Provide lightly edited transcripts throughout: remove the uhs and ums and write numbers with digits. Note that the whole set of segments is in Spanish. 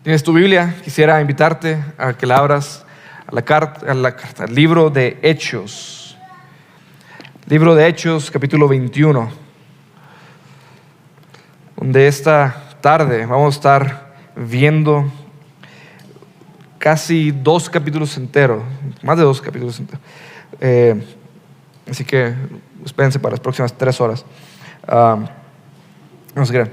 ¿Tienes tu Biblia? Quisiera invitarte a que la abras al libro de Hechos. Libro de Hechos, capítulo 21. Donde esta tarde vamos a estar viendo casi 2 capítulos enteros, más de 2 capítulos enteros. Así que espérense para las próximas 3 horas. No se crean.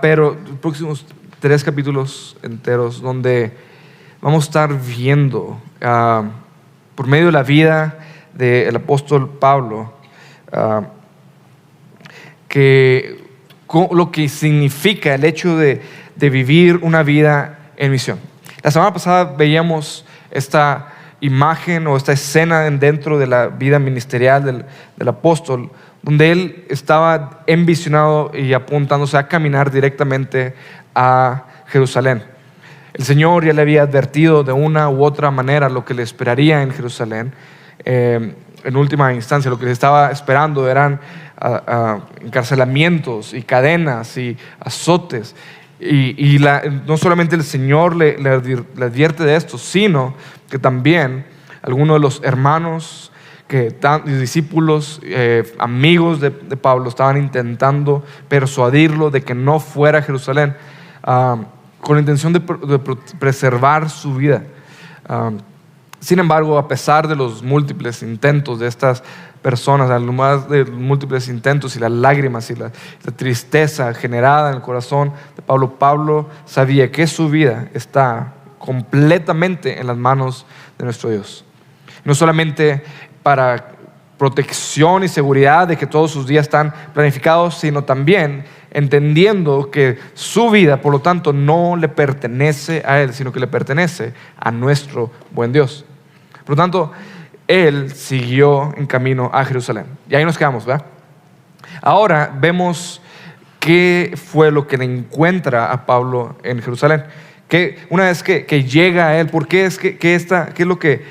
Pero los próximos 3 capítulos enteros donde vamos a estar viendo por medio de la vida del apóstol Pablo lo que significa el hecho de vivir una vida en misión. La semana pasada veíamos esta imagen o esta escena dentro de la vida ministerial del apóstol, donde él estaba envisionado y apuntándose a caminar directamente a Jerusalén. El Señor ya le había advertido de una u otra manera lo que le esperaría en Jerusalén. En última instancia, lo que le estaba esperando eran encarcelamientos y cadenas y azotes. Y no solamente el Señor le advierte de esto, sino que también algunos de los hermanos, discípulos, amigos de Pablo estaban intentando persuadirlo de que no fuera a Jerusalén con la intención de preservar su vida. Sin embargo, a pesar de los múltiples intentos de estas personas, además de los múltiples intentos y las lágrimas y la tristeza generada en el corazón de Pablo sabía que su vida está completamente en las manos de nuestro Dios. No solamente para protección y seguridad de que todos sus días están planificados, sino también entendiendo que su vida, por lo tanto, no le pertenece a él, sino que le pertenece a nuestro buen Dios. Por lo tanto, él siguió en camino a Jerusalén. Y ahí nos quedamos, ¿verdad? Ahora vemos qué fue lo que le encuentra a Pablo en Jerusalén. Que una vez que llega a él, ¿por qué es qué es lo que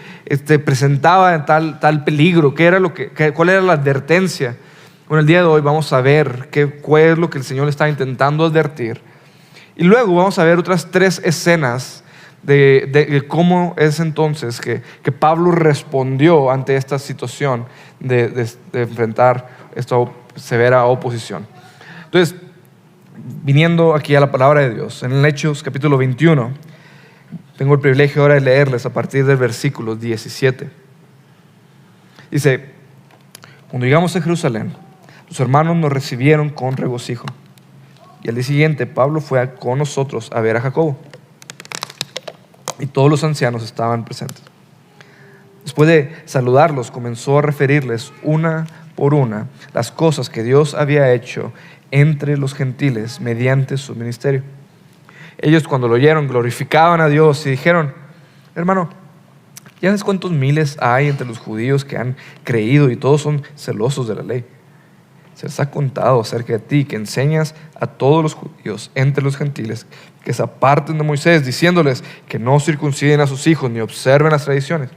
presentaba tal peligro? ¿Cuál era la advertencia? Bueno, el día de hoy vamos a ver cuál es lo que el Señor le está intentando advertir. Y luego vamos a ver otras 3 escenas de cómo es entonces que Pablo respondió ante esta situación de enfrentar esta severa oposición. Entonces, viniendo aquí a la palabra de Dios, en el Hechos capítulo 21, tengo el privilegio ahora de leerles a partir del versículo 17. Dice: cuando llegamos a Jerusalén, los hermanos nos recibieron con regocijo. Y al día siguiente Pablo fue con nosotros a ver a Jacobo. Y todos los ancianos estaban presentes. Después de saludarlos, comenzó a referirles una por una las cosas que Dios había hecho entre los gentiles mediante su ministerio. Ellos, cuando lo oyeron, glorificaban a Dios y dijeron: hermano, ¿ya ves cuántos miles hay entre los judíos que han creído y todos son celosos de la ley? Se les ha contado acerca de ti, que enseñas a todos los judíos entre los gentiles que se aparten de Moisés, diciéndoles que no circunciden a sus hijos ni observen las tradiciones.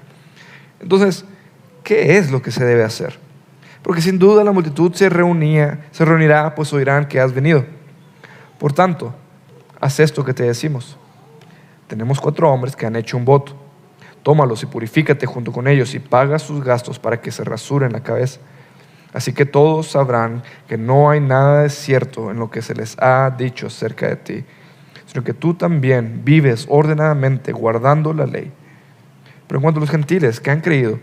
Entonces, ¿qué es lo que se debe hacer? Porque sin duda la multitud se reunirá, pues oirán que has venido. Por tanto, haz esto que te decimos. Tenemos 4 hombres que han hecho un voto. Tómalos y purifícate junto con ellos y paga sus gastos para que se rasuren la cabeza. Así que todos sabrán que no hay nada de cierto en lo que se les ha dicho acerca de ti, sino que tú también vives ordenadamente guardando la ley. Pero en cuanto a los gentiles que han creído,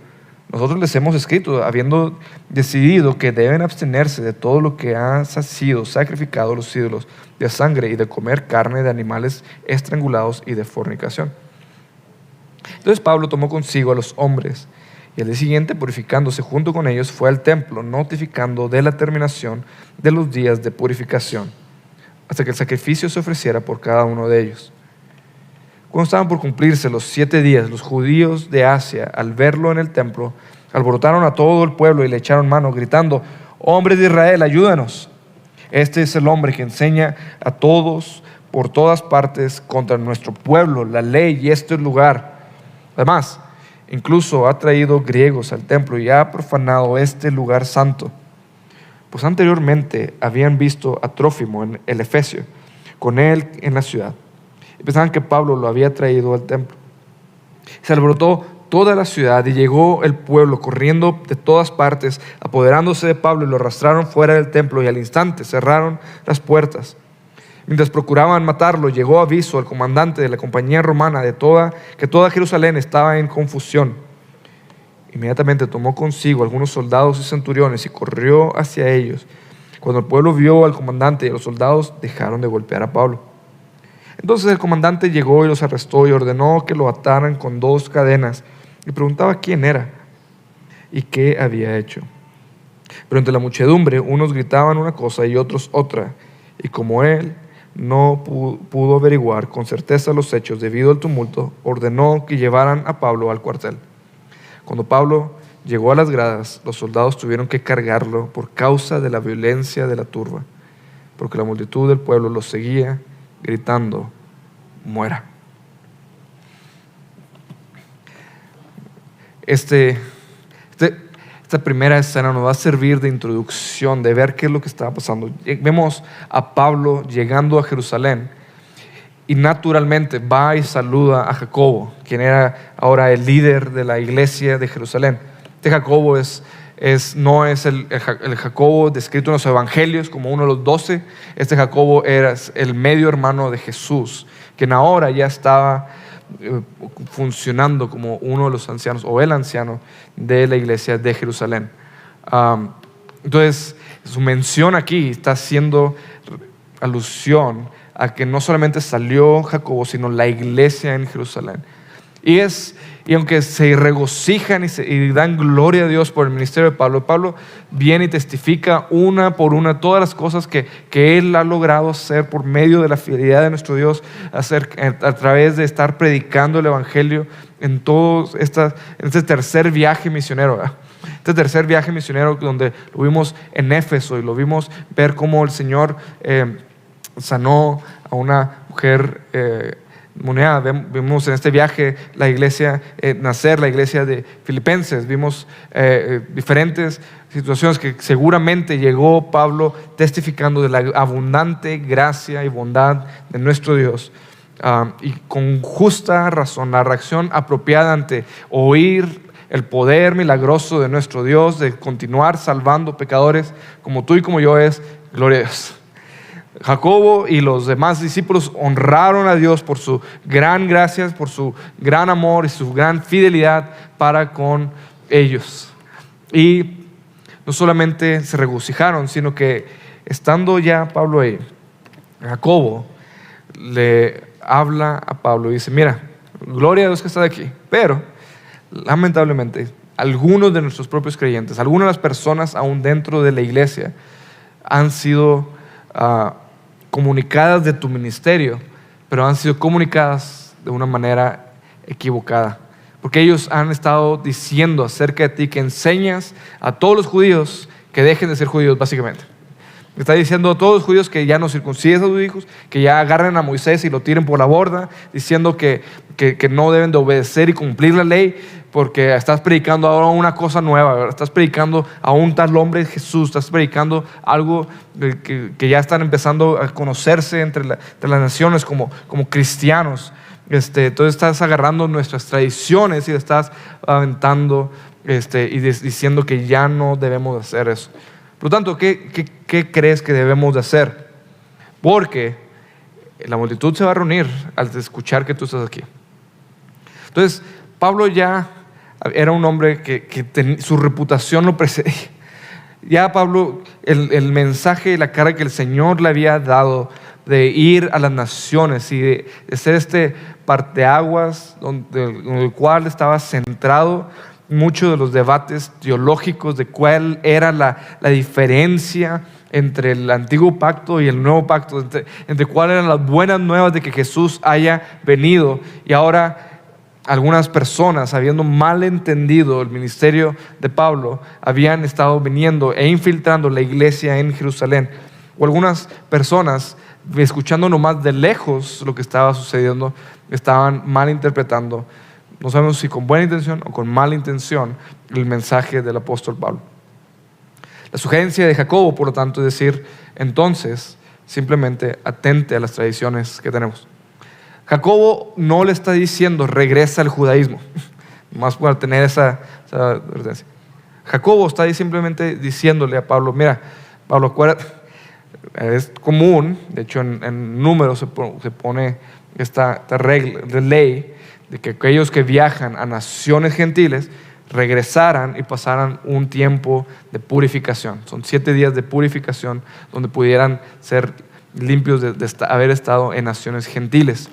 nosotros les hemos escrito, habiendo decidido que deben abstenerse de todo lo que ha sido sacrificado a los ídolos, de sangre y de comer carne de animales estrangulados y de fornicación. Entonces Pablo tomó consigo a los hombres y al día siguiente, purificándose junto con ellos, fue al templo, notificando de la terminación de los días de purificación, hasta que el sacrificio se ofreciera por cada uno de ellos. Cuando estaban por cumplirse los 7 días, los judíos de Asia, al verlo en el templo, alborotaron a todo el pueblo y le echaron mano, gritando: hombres de Israel, ayúdanos. Este es el hombre que enseña a todos por todas partes contra nuestro pueblo, la ley y este lugar. Además, incluso ha traído griegos al templo y ha profanado este lugar santo. Pues anteriormente habían visto a Trófimo, el efesio, con él en la ciudad. y pensaban que Pablo lo había traído al templo. Se alborotó toda la ciudad y llegó el pueblo corriendo de todas partes, apoderándose de Pablo, y lo arrastraron fuera del templo y al instante cerraron las puertas. Mientras procuraban matarlo, llegó aviso al comandante de la compañía romana que toda Jerusalén estaba en confusión. Inmediatamente tomó consigo algunos soldados y centuriones y corrió hacia ellos. Cuando el pueblo vio al comandante y a los soldados, dejaron de golpear a Pablo. Entonces el comandante llegó y los arrestó y ordenó que lo ataran con 2 cadenas, y preguntaba quién era y qué había hecho. Pero entre la muchedumbre unos gritaban una cosa y otros otra, y como él no pudo averiguar con certeza los hechos debido al tumulto, ordenó que llevaran a Pablo al cuartel. Cuando Pablo llegó a las gradas, los soldados tuvieron que cargarlo por causa de la violencia de la turba, porque la multitud del pueblo lo seguía gritando: muera. Esta primera escena nos va a servir de introducción, de ver qué es lo que estaba pasando. Vemos a Pablo llegando a Jerusalén y naturalmente va y saluda a Jacobo, quien era ahora el líder de la iglesia de Jerusalén. Este Jacobo no es el Jacobo descrito en los evangelios como uno de los 12. Este Jacobo era el medio hermano de Jesús, quien ahora ya estaba funcionando como uno de los ancianos o el anciano de la iglesia de Jerusalén. Entonces su mención aquí está haciendo alusión a que no solamente salió Jacobo, sino la iglesia en Jerusalén. Y aunque se regocijan y dan gloria a Dios por el ministerio de Pablo, Pablo viene y testifica una por una todas las cosas que él ha logrado hacer por medio de la fidelidad de nuestro Dios, a través de estar predicando el evangelio en este tercer viaje misionero. Este tercer viaje misionero donde lo vimos en Éfeso y lo vimos ver cómo el Señor sanó a una mujer Munea. Vimos en este viaje la iglesia nacer, la iglesia de Filipenses. Vimos diferentes situaciones que seguramente llegó Pablo testificando de la abundante gracia y bondad de nuestro Dios, y con justa razón, la reacción apropiada ante oír el poder milagroso de nuestro Dios de continuar salvando pecadores como tú y como yo es gloria a Dios. Jacobo y los demás discípulos honraron a Dios por su gran gracia, por su gran amor y su gran fidelidad para con ellos. Y no solamente se regocijaron, sino que estando ya Pablo ahí, Jacobo le habla a Pablo y dice: mira, gloria a Dios que está aquí, pero lamentablemente algunos de nuestros propios creyentes, algunas de las personas aún dentro de la iglesia han sido comunicadas de tu ministerio, pero han sido comunicadas de una manera equivocada, porque ellos han estado diciendo acerca de ti que enseñas a todos los judíos que dejen de ser judíos, básicamente. Está diciendo a todos los judíos que ya no circunciden a sus hijos, que ya agarren a Moisés y lo tiren por la borda, diciendo que no deben de obedecer y cumplir la ley, porque estás predicando ahora una cosa nueva, ¿verdad? Estás predicando a un tal hombre Jesús, estás predicando algo que ya están empezando a conocerse entre las naciones como cristianos. Entonces estás agarrando nuestras tradiciones y estás aventando y diciendo que ya no debemos hacer eso. Por lo tanto, ¿qué crees que debemos de hacer? Porque la multitud se va a reunir al escuchar que tú estás aquí. Entonces, Pablo ya era un hombre que su reputación lo precedía. Ya Pablo, el mensaje y la cara que el Señor le había dado de ir a las naciones y de ser este parteaguas en el cual estaba centrado muchos de los debates teológicos de cuál era la diferencia entre el antiguo pacto y el nuevo pacto, entre cuáles eran las buenas nuevas de que Jesús haya venido. Y ahora algunas personas, habiendo mal entendido el ministerio de Pablo, habían estado viniendo e infiltrando la iglesia en Jerusalén. O algunas personas, escuchando nomás de lejos lo que estaba sucediendo, estaban malinterpretando, no sabemos si con buena intención o con mala intención, el mensaje del apóstol Pablo. La sugerencia de Jacobo, por lo tanto, es decir: entonces, simplemente atente a las tradiciones que tenemos. Jacobo no le está diciendo regresa al judaísmo, más para tener esa advertencia. Jacobo está simplemente diciéndole a Pablo, mira, Pablo, acuérdate, es común, de hecho en Números se pone esta regla de ley de que aquellos que viajan a naciones gentiles regresaran y pasaran un tiempo de purificación. Son 7 días de purificación donde pudieran ser limpios de haber estado en naciones gentiles.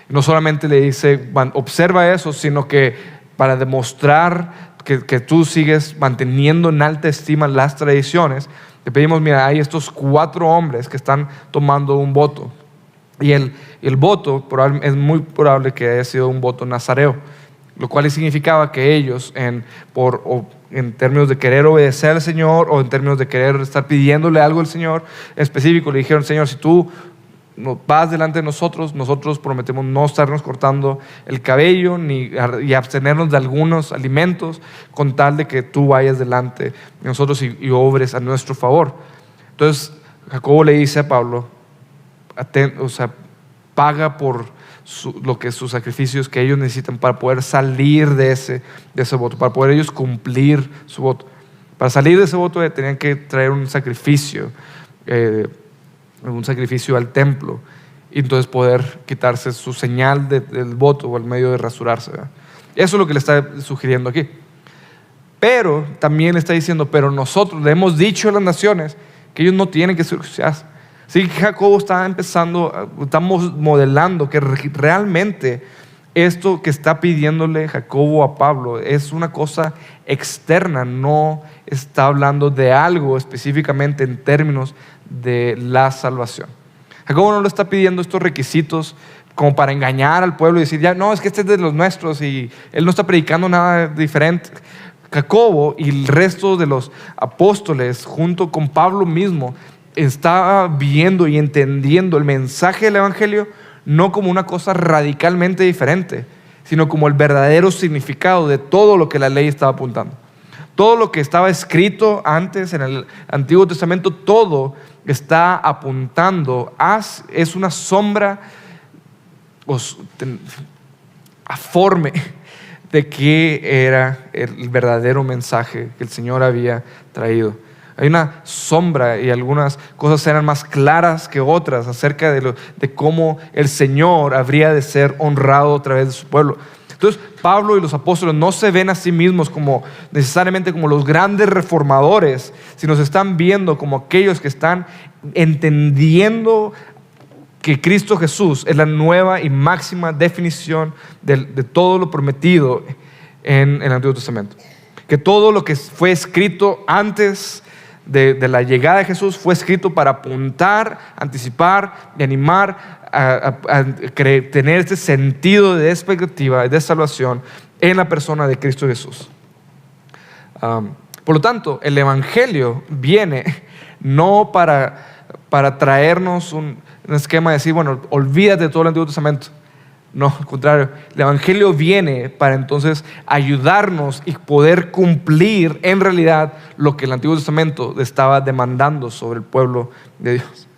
No solamente le dice, observa eso, sino que para demostrar que tú sigues manteniendo en alta estima las tradiciones, te pedimos, mira, hay estos 4 hombres que están tomando un voto. Y el voto es muy probable que haya sido un voto nazareo, lo cual significaba que ellos, en términos de querer obedecer al Señor o en términos de querer estar pidiéndole algo al Señor en específico, le dijeron, Señor, si tú vas delante de nosotros prometemos no estarnos cortando el cabello y abstenernos de algunos alimentos con tal de que tú vayas delante de nosotros y obres a nuestro favor. Entonces Jacobo le dice a Pablo, paga por sus sacrificios que ellos necesitan para poder salir de ese voto, para poder ellos cumplir su voto. Para salir de ese voto tenían que traer un sacrificio al templo y entonces poder quitarse su señal del voto o el medio de rasurarse, ¿verdad? Eso es lo que le está sugiriendo aquí. Pero también le está diciendo, pero nosotros le hemos dicho a las naciones que ellos no tienen que circuncidarse. Así que Jacobo estamos modelando que realmente esto que está pidiéndole Jacobo a Pablo es una cosa externa, no está hablando de algo específicamente en términos de la salvación. Jacobo no le está pidiendo estos requisitos como para engañar al pueblo y decir, ya no, es que este es de los nuestros y él no está predicando nada diferente. Jacobo y el resto de los apóstoles, junto con Pablo mismo, está viendo y entendiendo el mensaje del Evangelio no como una cosa radicalmente diferente, sino como el verdadero significado de todo lo que la ley estaba apuntando. Todo lo que estaba escrito antes en el Antiguo Testamento, todo está apuntando es una sombra aforme de qué era el verdadero mensaje que el Señor había traído. Hay una sombra y algunas cosas eran más claras que otras acerca de cómo el Señor habría de ser honrado a través de su pueblo. Entonces Pablo y los apóstoles no se ven a sí mismos necesariamente como los grandes reformadores, sino se están viendo como aquellos que están entendiendo que Cristo Jesús es la nueva y máxima definición de todo lo prometido en el Antiguo Testamento. Que todo lo que fue escrito antes de la llegada de Jesús fue escrito para apuntar, anticipar y animar a tener este sentido de expectativa, de salvación en la persona de Cristo Jesús. Por lo tanto, el Evangelio viene no para traernos un esquema de decir, bueno, olvídate de todo el Antiguo Testamento. No, al contrario, el Evangelio viene para entonces ayudarnos y poder cumplir en realidad lo que el Antiguo Testamento estaba demandando sobre el pueblo de Dios.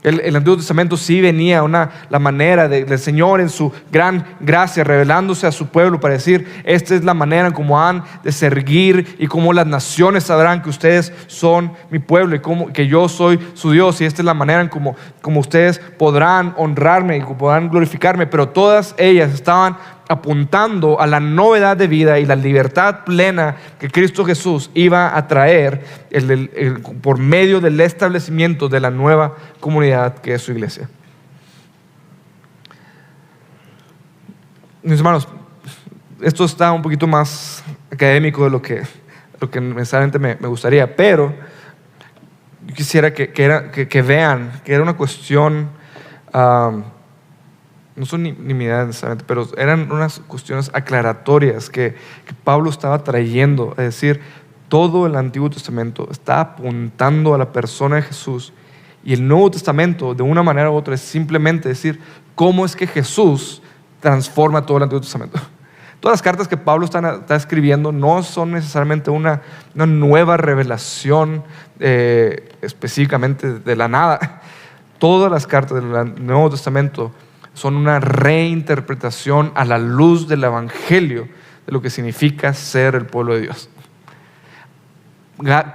El Antiguo Testamento sí venía la manera del Señor en su gran gracia revelándose a su pueblo para decir, esta es la manera en cómo han de servir y cómo las naciones sabrán que ustedes son mi pueblo y que yo soy su Dios, y esta es la manera en cómo ustedes podrán honrarme y podrán glorificarme. Pero todas ellas estaban apuntando a la novedad de vida y la libertad plena que Cristo Jesús iba a traer por medio del establecimiento de la nueva comunidad que es su iglesia. Mis hermanos, esto está un poquito más académico de lo que necesariamente me gustaría, pero yo quisiera que vean que era una cuestión, no son nimiedades necesariamente, pero eran unas cuestiones aclaratorias que Pablo estaba trayendo. Es decir, todo el Antiguo Testamento está apuntando a la persona de Jesús, y el Nuevo Testamento, de una manera u otra, es simplemente decir cómo es que Jesús transforma todo el Antiguo Testamento. Todas las cartas que Pablo está escribiendo no son necesariamente una nueva revelación específicamente de la nada. Todas las cartas del Nuevo Testamento son una reinterpretación a la luz del Evangelio de lo que significa ser el pueblo de Dios.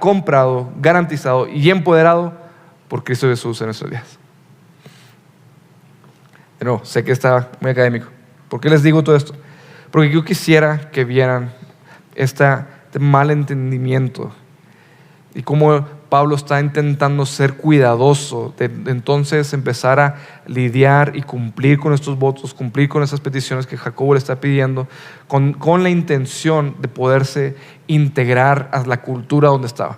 Comprado, garantizado y empoderado por Cristo Jesús en nuestros días. No, sé que está muy académico. ¿Por qué les digo todo esto? Porque yo quisiera que vieran este mal entendimiento y cómo Pablo está intentando ser cuidadoso de entonces empezar a lidiar y cumplir con estos votos, cumplir con esas peticiones que Jacobo le está pidiendo, con la intención de poderse integrar a la cultura donde estaba.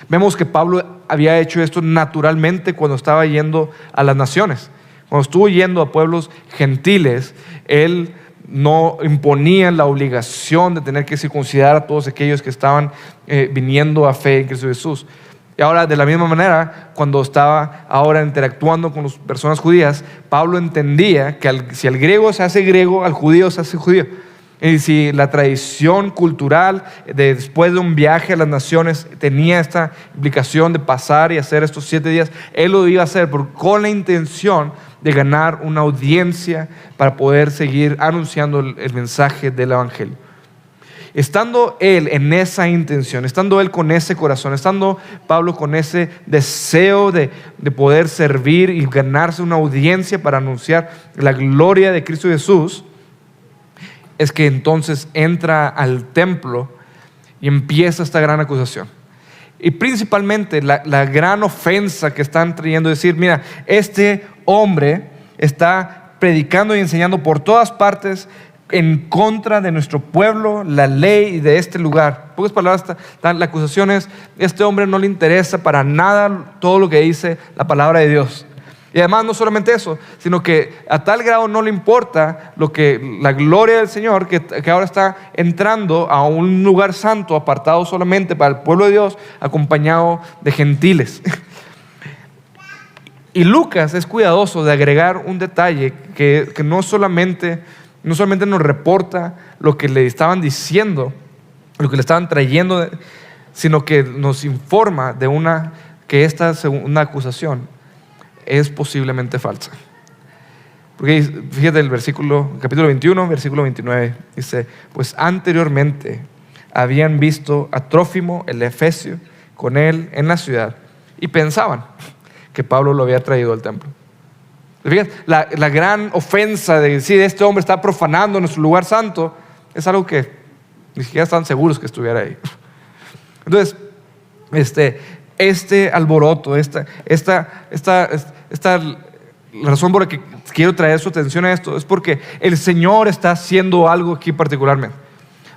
Vemos que Pablo había hecho esto naturalmente cuando estaba yendo a las naciones. Cuando estuvo yendo a pueblos gentiles, él no imponía la obligación de tener que circuncidar a todos aquellos que estaban viniendo a fe en Cristo Jesús. Y ahora, de la misma manera, cuando estaba ahora interactuando con las personas judías, Pablo entendía que si al griego se hace griego, al judío se hace judío. Y si la tradición cultural después de un viaje a las naciones tenía esta implicación de pasar y hacer estos 7 días, él lo iba a hacer con la intención de ganar una audiencia para poder seguir anunciando el mensaje del Evangelio. Estando él en esa intención, estando él con ese corazón, estando Pablo con ese deseo de poder servir y ganarse una audiencia para anunciar la gloria de Cristo Jesús, es que entonces entra al templo y empieza esta gran acusación. Y principalmente la gran ofensa que están trayendo es decir, mira, este hombre está predicando y enseñando por todas partes en contra de nuestro pueblo, la ley y de este lugar. En pocas palabras, la acusación es, este hombre no le interesa para nada todo lo que dice la palabra de Dios. Y además no solamente eso, sino que a tal grado no le importa la gloria del Señor, que ahora está entrando a un lugar santo, apartado solamente para el pueblo de Dios, acompañado de gentiles. Y Lucas es cuidadoso de agregar un detalle que no solamente nos reporta lo que le estaban diciendo, lo que le estaban trayendo, sino que nos informa de que esta segunda acusación es posiblemente falsa. Porque fíjate el capítulo 21, versículo 29, dice, pues anteriormente habían visto a Trófimo el efesio con él en la ciudad y pensaban que Pablo lo había traído al templo. Fíjate, la gran ofensa de decir este hombre está profanando nuestro lugar santo es algo que ni siquiera están seguros que estuviera ahí. Entonces, este alboroto, esta la razón por la que quiero traer su atención a esto es porque el Señor está haciendo algo aquí particularmente.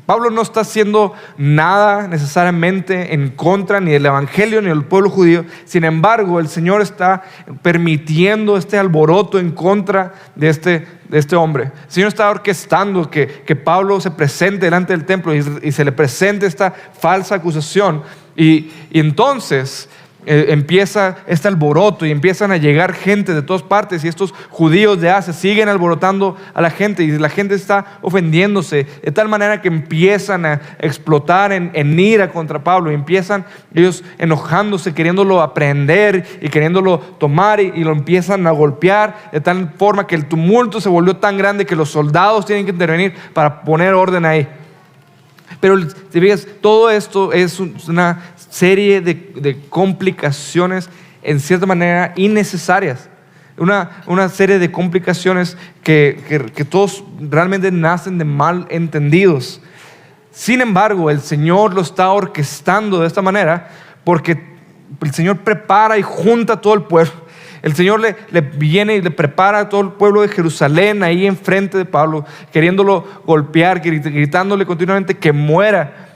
Pablo no está haciendo nada necesariamente en contra ni del Evangelio ni del pueblo judío. Sin embargo, el Señor está permitiendo este alboroto en contra de este hombre. El Señor está orquestando que Pablo se presente delante del templo y se le presente esta falsa acusación. Y entonces empieza este alboroto y empiezan a llegar gente de todas partes y estos judíos de Asia siguen alborotando a la gente y la gente está ofendiéndose de tal manera que empiezan a explotar en ira contra Pablo y empiezan ellos enojándose, queriéndolo aprehender y queriéndolo tomar y lo empiezan a golpear de tal forma que el tumulto se volvió tan grande que los soldados tienen que intervenir para poner orden ahí. Pero si ves, todo esto es una serie de complicaciones en cierta manera innecesarias. Una serie de complicaciones que todos realmente nacen de mal entendidos. Sin embargo, el Señor lo está orquestando de esta manera porque el Señor prepara y junta a todo el pueblo. El Señor le viene y le prepara a todo el pueblo de Jerusalén ahí enfrente de Pablo, queriéndolo golpear, gritándole continuamente que muera.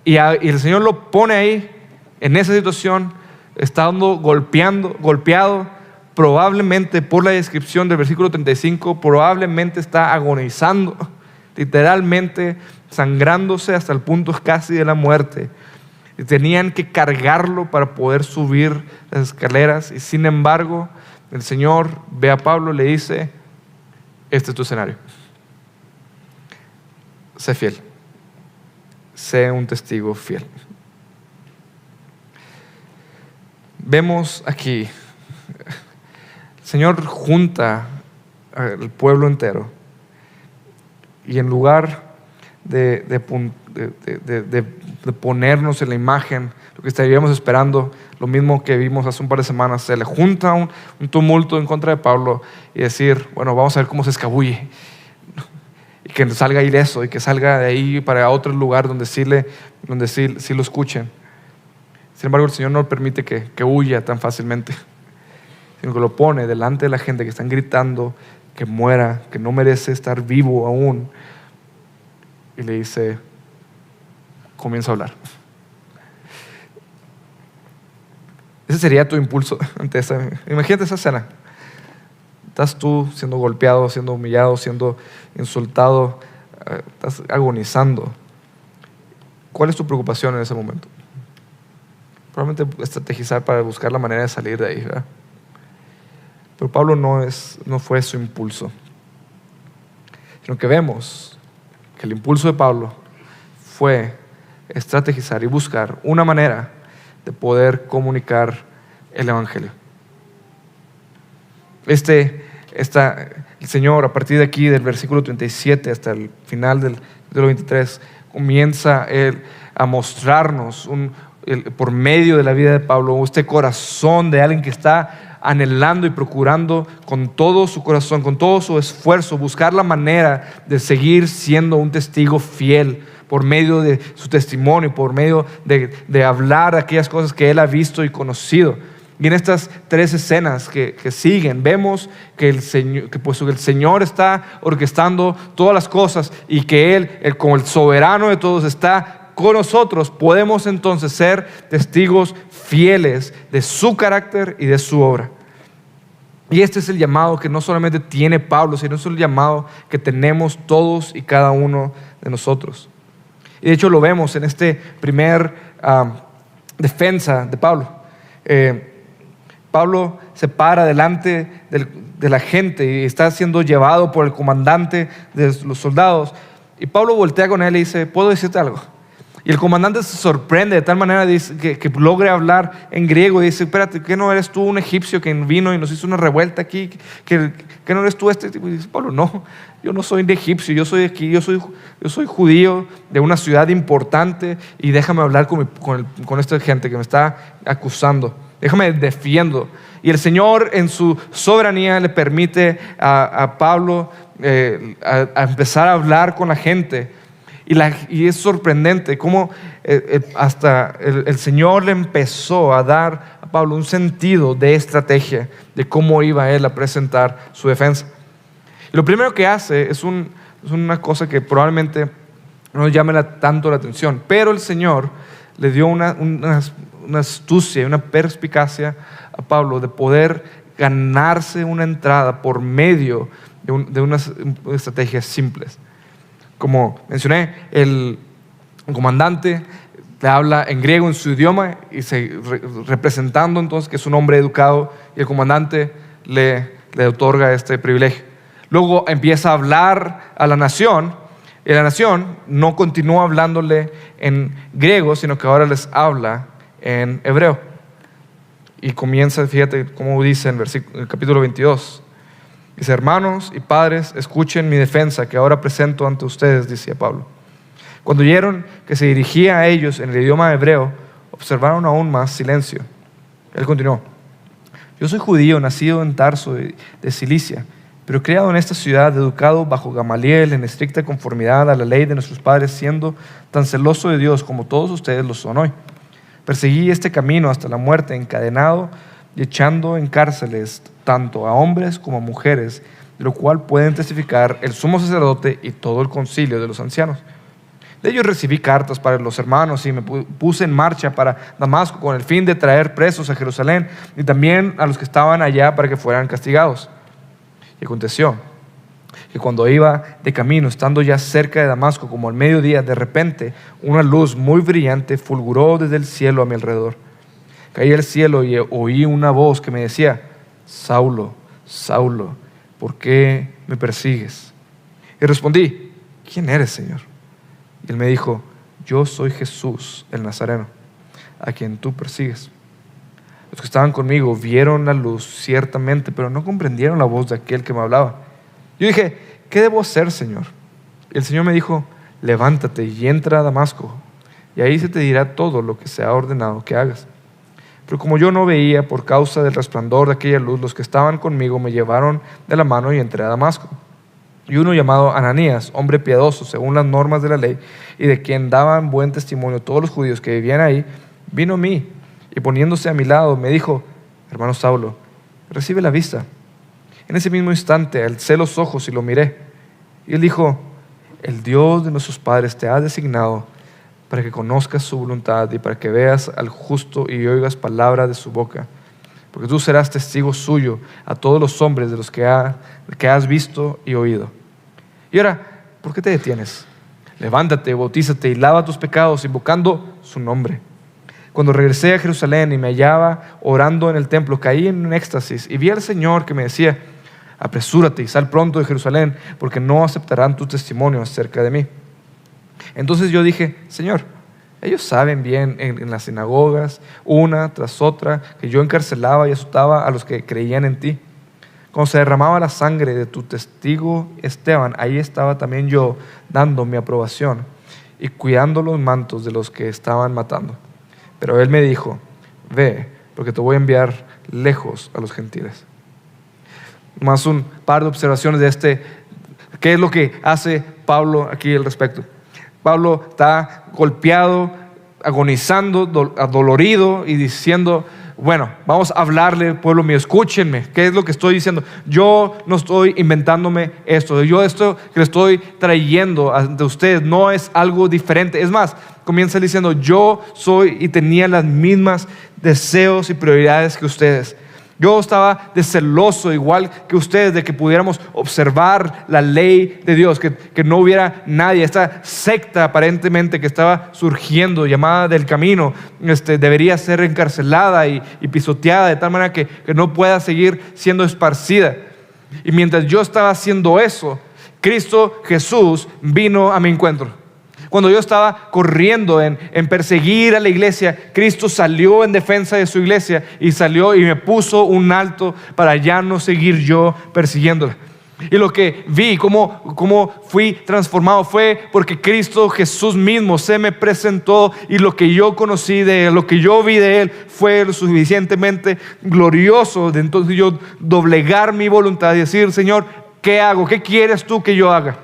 Y el Señor lo pone ahí, en esa situación, estando golpeado, probablemente por la descripción del versículo 35, probablemente está agonizando, literalmente sangrándose hasta el punto casi de la muerte. Y tenían que cargarlo para poder subir las escaleras. Y sin embargo, el Señor ve a Pablo y le dice, este es tu escenario. Sé fiel. Sé un testigo fiel. Vemos aquí, el Señor junta al pueblo entero. Y en lugar de ponernos en la imagen, lo que estaríamos esperando, lo mismo que vimos hace un par de semanas, se le junta un tumulto en contra de Pablo y decir, bueno, vamos a ver cómo se escabulle. Y que salga ileso y que salga de ahí para otro lugar donde sí lo escuchen. Sin embargo, el Señor no permite que huya tan fácilmente, sino que lo pone delante de la gente que están gritando que muera, que no merece estar vivo aún. Y le dice, comienza a hablar. Ese sería tu impulso ante esa. Imagínate esa escena. Estás tú siendo golpeado, siendo humillado, siendo insultado, estás agonizando. ¿Cuál es tu preocupación en ese momento? Probablemente estrategizar para buscar la manera de salir de ahí, ¿verdad? Pero Pablo no fue su impulso, sino que vemos que el impulso de Pablo fue estrategizar y buscar una manera de poder comunicar el Evangelio. El Señor, a partir de aquí, del versículo 37 hasta el final del 23, comienza Él a mostrarnos por medio de la vida de Pablo este corazón de alguien que está anhelando y procurando con todo su corazón, con todo su esfuerzo, buscar la manera de seguir siendo un testigo fiel por medio de su testimonio, por medio de hablar aquellas cosas que Él ha visto y conocido. Y en estas 3 escenas que siguen, vemos que el Señor está orquestando todas las cosas y que Él, como el soberano de todos, está con nosotros. Podemos entonces ser testigos fieles de su carácter y de su obra. Y este es el llamado que no solamente tiene Pablo, sino es el llamado que tenemos todos y cada uno de nosotros. Y de hecho lo vemos en este primer defensa de Pablo. Pablo se para delante de la gente y está siendo llevado por el comandante de los soldados. Y Pablo voltea con él y dice, ¿puedo decirte algo? Y el comandante se sorprende de tal manera que logre hablar en griego y dice, espérate, ¿qué no eres tú un egipcio que vino y nos hizo una revuelta aquí? ¿Qué no eres tú este tipo? Y dice, Pablo, no, yo no soy de egipcio, yo soy aquí, yo soy judío de una ciudad importante y déjame hablar con esta gente que me está acusando. Déjame defiendo. Y el Señor en su soberanía le permite a Pablo a empezar a hablar con la gente. Y es sorprendente cómo hasta el Señor le empezó a dar a Pablo un sentido de estrategia de cómo iba él a presentar su defensa. Y lo primero que hace es una cosa que probablemente no nos llame tanto la atención, pero el Señor le dio una astucia y una perspicacia a Pablo de poder ganarse una entrada por medio de unas estrategias simples. Como mencioné, el comandante le habla en griego, en su idioma, y representando entonces que es un hombre educado, y el comandante le otorga este privilegio. Luego empieza a hablar a la nación, y la nación no continúa hablándole en griego, sino que ahora les habla en hebreo. Y comienza, fíjate cómo dice en el capítulo 22. Dice, hermanos y padres, escuchen mi defensa que ahora presento ante ustedes, decía Pablo. Cuando oyeron que se dirigía a ellos en el idioma hebreo, observaron aún más silencio. Él continuó, yo soy judío, nacido en Tarso de Cilicia, pero criado en esta ciudad, educado bajo Gamaliel, en estricta conformidad a la ley de nuestros padres, siendo tan celoso de Dios como todos ustedes lo son hoy. Perseguí este camino hasta la muerte, encadenado y echando en cárceles tanto a hombres como a mujeres, de lo cual pueden testificar el sumo sacerdote y todo el concilio de los ancianos. De ellos recibí cartas para los hermanos y me puse en marcha para Damasco con el fin de traer presos a Jerusalén y también a los que estaban allá para que fueran castigados. Y aconteció que cuando iba de camino, estando ya cerca de Damasco, como al mediodía, de repente una luz muy brillante fulguró desde el cielo a mi alrededor. Caí al cielo y oí una voz que me decía, Saulo, Saulo, ¿por qué me persigues? Y respondí, ¿quién eres, Señor? Y él me dijo, yo soy Jesús, el Nazareno, a quien tú persigues. Los que estaban conmigo vieron la luz ciertamente, pero no comprendieron la voz de aquel que me hablaba. Yo dije, ¿qué debo hacer, Señor? Y el Señor me dijo, levántate y entra a Damasco, y ahí se te dirá todo lo que se ha ordenado que hagas. Pero como yo no veía por causa del resplandor de aquella luz, los que estaban conmigo me llevaron de la mano y entré a Damasco. Y uno llamado Ananías, hombre piadoso según las normas de la ley, y de quien daban buen testimonio todos los judíos que vivían ahí, vino a mí, y poniéndose a mi lado me dijo, hermano Saulo, recibe la vista. En ese mismo instante alcé los ojos y lo miré. Y él dijo, el Dios de nuestros padres te ha designado para que conozcas su voluntad y para que veas al justo y oigas palabra de su boca. Porque tú serás testigo suyo a todos los hombres de los que has visto y oído. Y ahora, ¿por qué te detienes? Levántate, bautízate y lava tus pecados invocando su nombre. Cuando regresé a Jerusalén y me hallaba orando en el templo, caí en un éxtasis y vi al Señor que me decía, apresúrate y sal pronto de Jerusalén, porque no aceptarán tu testimonio acerca de mí. Entonces yo dije, Señor, ellos saben bien en las sinagogas, una tras otra, que yo encarcelaba y azotaba a los que creían en ti. Cuando se derramaba la sangre de tu testigo Esteban, ahí estaba también yo dando mi aprobación y cuidando los mantos de los que estaban matando. Pero él me dijo, ve, porque te voy a enviar lejos a los gentiles. Más un par de observaciones de ¿qué es lo que hace Pablo aquí al respecto? Pablo está golpeado, agonizando, adolorido y diciendo, bueno, vamos a hablarle, pueblo mío, escúchenme, ¿qué es lo que estoy diciendo? Yo no estoy inventándome esto, esto que le estoy trayendo ante ustedes no es algo diferente. Es más, comienza diciendo, yo soy y tenía las mismas deseos y prioridades que ustedes. Yo estaba celoso igual que ustedes de que pudiéramos observar la ley de Dios, que no hubiera nadie. Esta secta aparentemente que estaba surgiendo, llamada del camino, debería ser encarcelada y pisoteada de tal manera que no pueda seguir siendo esparcida. Y mientras yo estaba haciendo eso, Cristo Jesús vino a mi encuentro. Cuando yo estaba corriendo en perseguir a la iglesia, Cristo salió en defensa de su iglesia y salió y me puso un alto para ya no seguir yo persiguiéndola. Y lo que vi, cómo fui transformado, fue porque Cristo Jesús mismo se me presentó y lo que yo conocí de Él, lo que yo vi de Él fue lo suficientemente glorioso de entonces yo doblegar mi voluntad y decir, Señor, ¿qué hago? ¿Qué quieres tú que yo haga?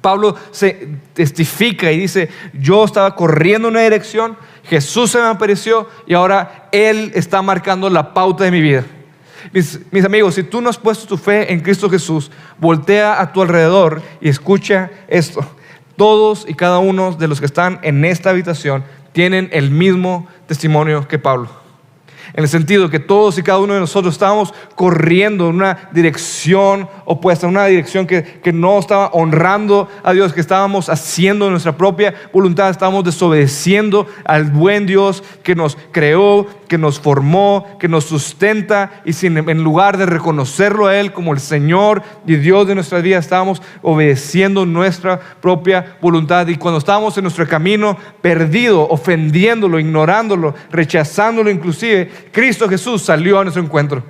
Pablo se testifica y dice, yo estaba corriendo en una dirección, Jesús se me apareció y ahora Él está marcando la pauta de mi vida. Mis amigos, si tú no has puesto tu fe en Cristo Jesús, voltea a tu alrededor y escucha esto. Todos y cada uno de los que están en esta habitación tienen el mismo testimonio que Pablo. En el sentido que todos y cada uno de nosotros estábamos corriendo en una dirección opuesta, en una dirección que no estaba honrando a Dios, que estábamos haciendo nuestra propia voluntad, estábamos desobedeciendo al buen Dios que nos creó, que nos formó, que nos sustenta, y en lugar de reconocerlo a Él como el Señor y Dios de nuestras vidas, estábamos obedeciendo nuestra propia voluntad. Y cuando estábamos en nuestro camino perdido, ofendiéndolo, ignorándolo, rechazándolo inclusive, Cristo Jesús salió a nuestro encuentro.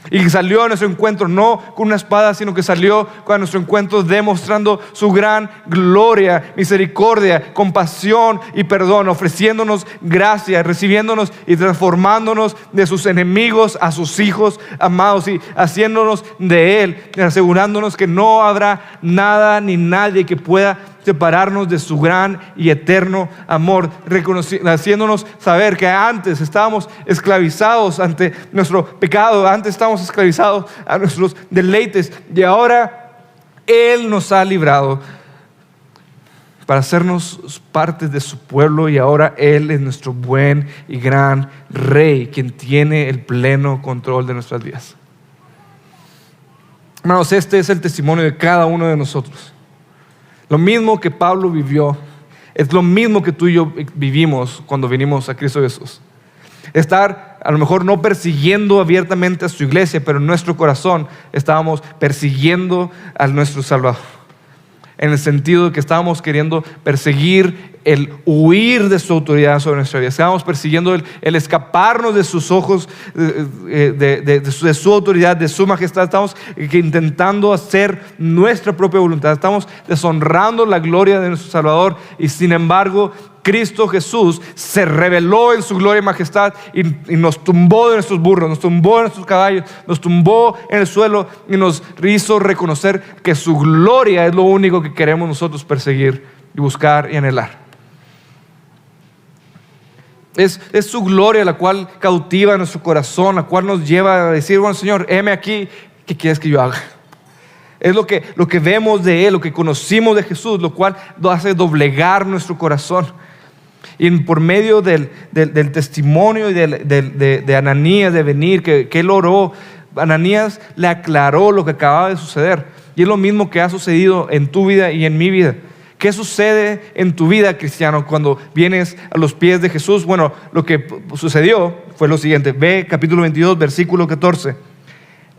Y salió a nuestro encuentro no con una espada, sino que salió a nuestro encuentro demostrando su gran gloria, misericordia, compasión y perdón, ofreciéndonos gracia, recibiéndonos y transformándonos de sus enemigos a sus hijos amados y haciéndonos de Él, asegurándonos que no habrá nada ni nadie que pueda separarnos de su gran y eterno amor, haciéndonos saber que antes estábamos esclavizados ante nuestro pecado, antes estábamos esclavizados a nuestros deleites, y ahora Él nos ha librado para hacernos parte de su pueblo, y ahora Él es nuestro buen y gran Rey, quien tiene el pleno control de nuestras vidas. Hermanos, este es el testimonio de cada uno de nosotros. Lo mismo que Pablo vivió es lo mismo que tú y yo vivimos cuando vinimos a Cristo Jesús. Estar a lo mejor no persiguiendo abiertamente a su iglesia, pero en nuestro corazón estábamos persiguiendo a nuestro Salvador. en el sentido de que estábamos queriendo perseguir el huir de su autoridad sobre nuestra vida. Estábamos persiguiendo el escaparnos de sus ojos, de su autoridad, de su majestad. Estamos intentando hacer nuestra propia voluntad. Estamos deshonrando la gloria de nuestro Salvador, y sin embargo Cristo Jesús se reveló en su gloria y majestad y nos tumbó de nuestros burros, nos tumbó de nuestros caballos, nos tumbó en el suelo y nos hizo reconocer que su gloria es lo único que queremos nosotros perseguir y buscar y anhelar. Es su gloria la cual cautiva nuestro corazón, la cual nos lleva a decir: bueno, Señor, heme aquí, ¿qué quieres que yo haga? Es lo que vemos de Él, lo que conocimos de Jesús, lo cual lo hace doblegar nuestro corazón. Y por medio del testimonio y de Ananías de venir, que él oró, Ananías le aclaró lo que acababa de suceder. Y es lo mismo que ha sucedido en tu vida y en mi vida. ¿Qué sucede en tu vida, cristiano, cuando vienes a los pies de Jesús? Bueno, lo que sucedió fue lo siguiente. Ve capítulo 22, versículo 14.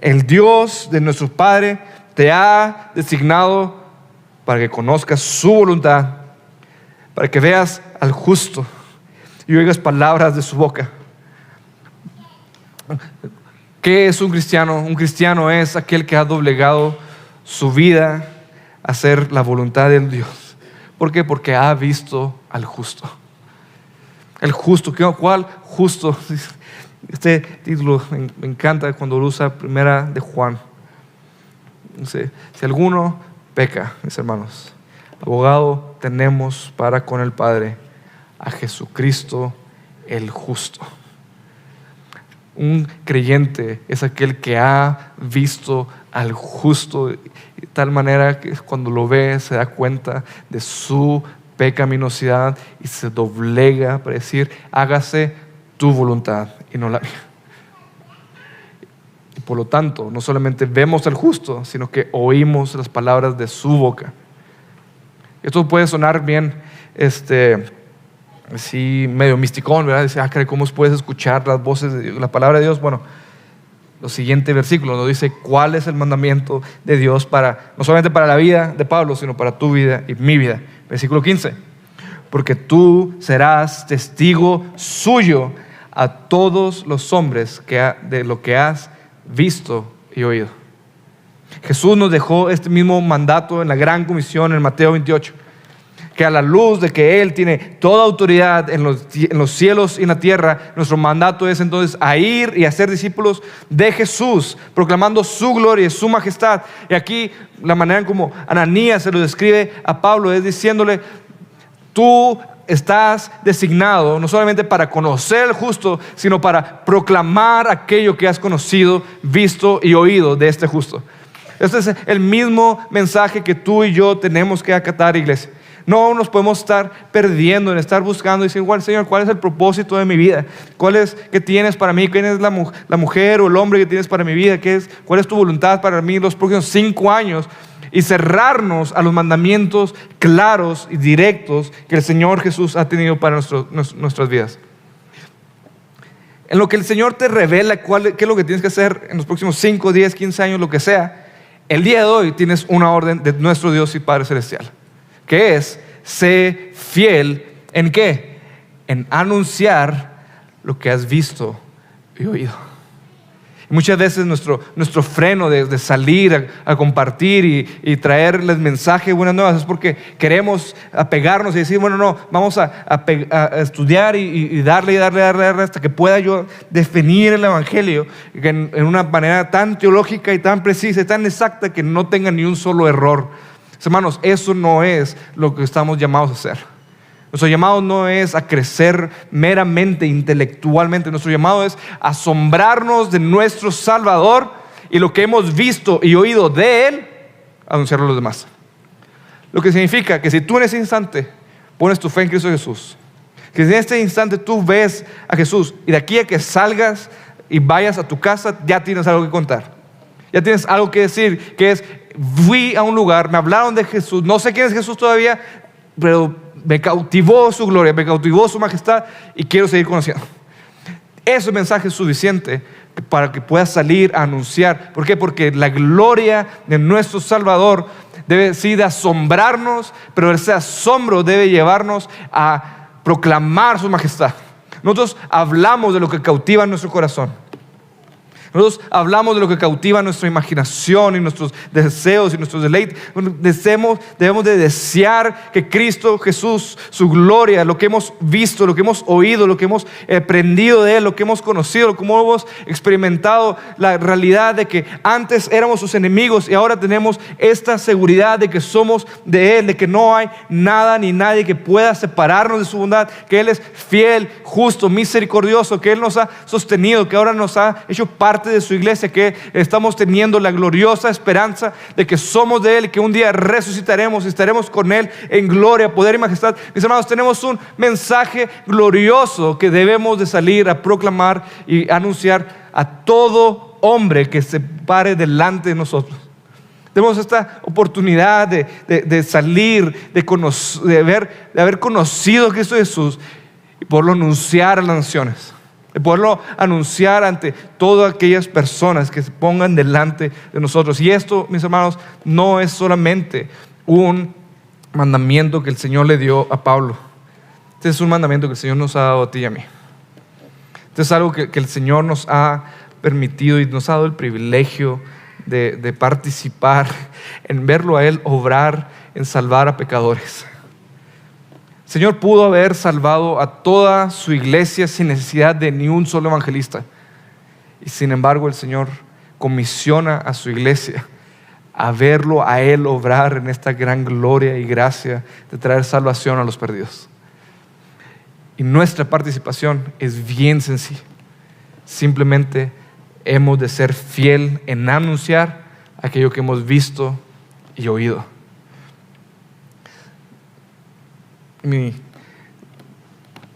El Dios de nuestro Padre te ha designado para que conozcas su voluntad, para que veas al justo y oigas palabras de su boca. ¿Qué es un cristiano? Un cristiano es aquel que ha doblegado su vida a hacer la voluntad de Dios. ¿Por qué? Porque ha visto al justo. El justo, ¿cuál justo? Este título me encanta cuando lo usa Primera de Juan. Dice: si alguno peca, mis hermanos, abogado tenemos para con el Padre, a Jesucristo el justo. Un creyente es aquel que ha visto al justo, de tal manera que cuando lo ve se da cuenta de su pecaminosidad y se doblega para decir: hágase tu voluntad y no la mía. Y por lo tanto, no solamente vemos al justo, sino que oímos las palabras de su boca. Esto puede sonar bien, así medio misticón, ¿verdad? Dice: ¿cómo puedes escuchar las voces de Dios, la palabra de Dios? Bueno, los siguientes versículos nos dice cuál es el mandamiento de Dios no solamente para la vida de Pablo, sino para tu vida y mi vida. Versículo 15: porque tú serás testigo suyo a todos los hombres de lo que has visto y oído. Jesús nos dejó este mismo mandato en la gran comisión en Mateo 28, que a la luz de que Él tiene toda autoridad en los cielos y en la tierra, nuestro mandato es entonces a ir y a ser discípulos de Jesús, proclamando su gloria y su majestad. Y aquí la manera en como Ananías se lo describe a Pablo es diciéndole: tú estás designado no solamente para conocer al justo, sino para proclamar aquello que has conocido, visto y oído de este justo. Este es el mismo mensaje que tú y yo tenemos que acatar, iglesia. No nos podemos estar perdiendo en estar buscando y decir: bueno, Señor, ¿cuál es el propósito de mi vida? ¿Qué tienes para mí? ¿Quién es la mujer o el hombre que tienes para mi vida? ¿Cuál es tu voluntad para mí los próximos 5 años? Y cerrarnos a los mandamientos claros y directos que el Señor Jesús ha tenido para nuestras vidas. En lo que el Señor te revela qué es lo que tienes que hacer en los próximos 5, 10, 15 años, lo que sea, el día de hoy tienes una orden de nuestro Dios y Padre Celestial, que es: sé fiel ¿en qué? En anunciar lo que has visto y oído. Y muchas veces nuestro freno de salir a compartir y traerles mensajes buenas nuevas es porque queremos apegarnos y decir: bueno, no, vamos a estudiar y darle hasta que pueda yo definir el Evangelio en una manera tan teológica y tan precisa y tan exacta que no tenga ni un solo error. Hermanos, eso no es lo que estamos llamados a hacer. Nuestro llamado no es a crecer meramente intelectualmente. Nuestro llamado es asombrarnos de nuestro Salvador y lo que hemos visto y oído de Él, anunciarlo a los demás. Lo que significa que si tú en ese instante pones tu fe en Cristo Jesús, que si en este instante tú ves a Jesús y de aquí a que salgas y vayas a tu casa, ya tienes algo que contar. Ya tienes algo que decir, que es: fui a un lugar, me hablaron de Jesús, no sé quién es Jesús todavía, pero me cautivó su gloria, me cautivó su majestad y quiero seguir conociendo. Ese mensaje es suficiente para que puedas salir a anunciar. ¿Por qué? Porque la gloria de nuestro Salvador debe sí de asombrarnos, pero ese asombro debe llevarnos a proclamar su majestad. Nosotros hablamos de lo que cautiva nuestro corazón. Nosotros hablamos de lo que cautiva nuestra imaginación y nuestros deseos y nuestros deleites. Debemos de desear que Cristo Jesús, su gloria, lo que hemos visto, lo que hemos oído, lo que hemos aprendido de Él, lo que hemos conocido, cómo hemos experimentado la realidad de que antes éramos sus enemigos y ahora tenemos esta seguridad de que somos de Él, de que no hay nada ni nadie que pueda separarnos de su bondad, que Él es fiel, justo, misericordioso, que Él nos ha sostenido, que ahora nos ha hecho parte de su iglesia, que estamos teniendo la gloriosa esperanza de que somos de Él y que un día resucitaremos y estaremos con Él en gloria, poder y majestad. Mis hermanos, tenemos un mensaje glorioso que debemos de salir a proclamar y anunciar a todo hombre que se pare delante de nosotros. Tenemos esta oportunidad de salir, de haber conocido a Cristo Jesús y poderlo anunciar a las naciones, de poderlo anunciar ante todas aquellas personas que se pongan delante de nosotros. Y esto, mis hermanos, no es solamente un mandamiento que el Señor le dio a Pablo. Este es un mandamiento que el Señor nos ha dado a ti y a mí. Este es algo que el Señor nos ha permitido y nos ha dado el privilegio de participar en verlo a Él obrar en salvar a pecadores. El Señor pudo haber salvado a toda su iglesia sin necesidad de ni un solo evangelista. Y sin embargo, el Señor comisiona a su iglesia a verlo a Él obrar en esta gran gloria y gracia de traer salvación a los perdidos. Y nuestra participación es bien sencilla. Simplemente hemos de ser fiel en anunciar aquello que hemos visto y oído. Mi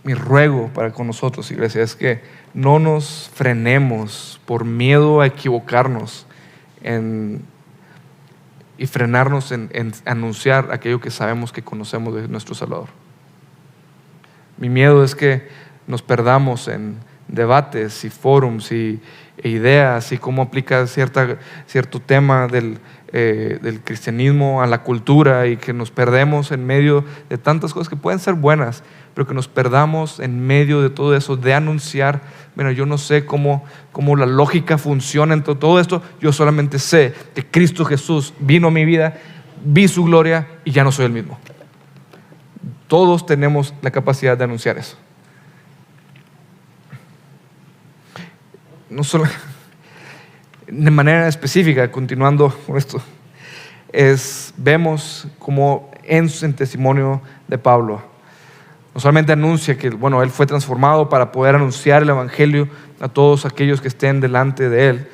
ruego para con nosotros, iglesia, es que no nos frenemos por miedo a equivocarnos y frenarnos en anunciar aquello que sabemos que conocemos de nuestro Salvador. Mi miedo es que nos perdamos en debates y forums e ideas y cómo aplica cierto tema del cristianismo a la cultura, y que nos perdemos en medio de tantas cosas que pueden ser buenas, pero que nos perdamos en medio de todo eso, de anunciar. Bueno, yo no sé cómo la lógica funciona en todo esto. Yo solamente sé que Cristo Jesús vino a mi vida, vi su gloria y ya no soy el mismo. Todos tenemos la capacidad de anunciar eso. No solo de manera específica, continuando con esto, vemos como en testimonio de Pablo, no solamente anuncia que él fue transformado para poder anunciar el evangelio a todos aquellos que estén delante de él,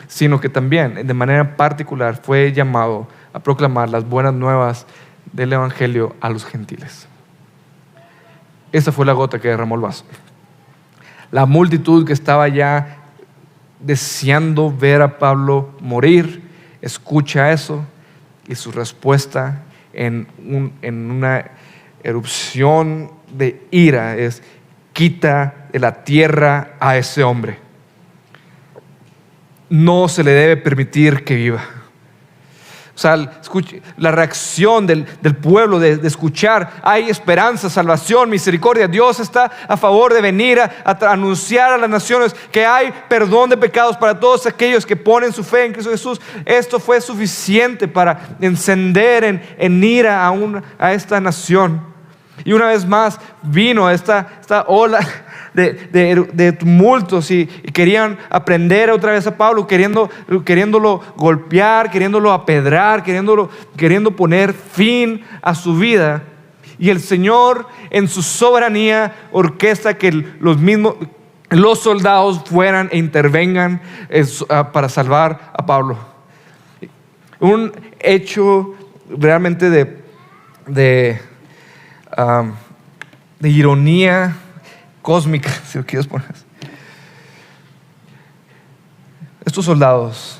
sino que también de manera particular fue llamado a proclamar las buenas nuevas del evangelio a los gentiles. Esa fue la gota que derramó el vaso. La multitud que estaba ya deseando ver a Pablo morir escucha eso, y su respuesta en una erupción de ira es: quita de la tierra a ese hombre, no se le debe permitir que viva. O sea, la reacción del pueblo de escuchar: hay esperanza, salvación, misericordia, Dios está a favor de venir a anunciar a las naciones que hay perdón de pecados para todos aquellos que ponen su fe en Cristo Jesús. Esto fue suficiente para encender en ira a esta nación. Y una vez más vino esta ola de tumultos y querían aprender otra vez a Pablo, queriéndolo golpear, queriéndolo apedrar, queriendo poner fin a su vida. Y el Señor, en su soberanía, orquesta que los soldados fueran e intervengan para salvar a Pablo. Un hecho realmente de ironía cósmica, si lo quieres poner. Estos soldados,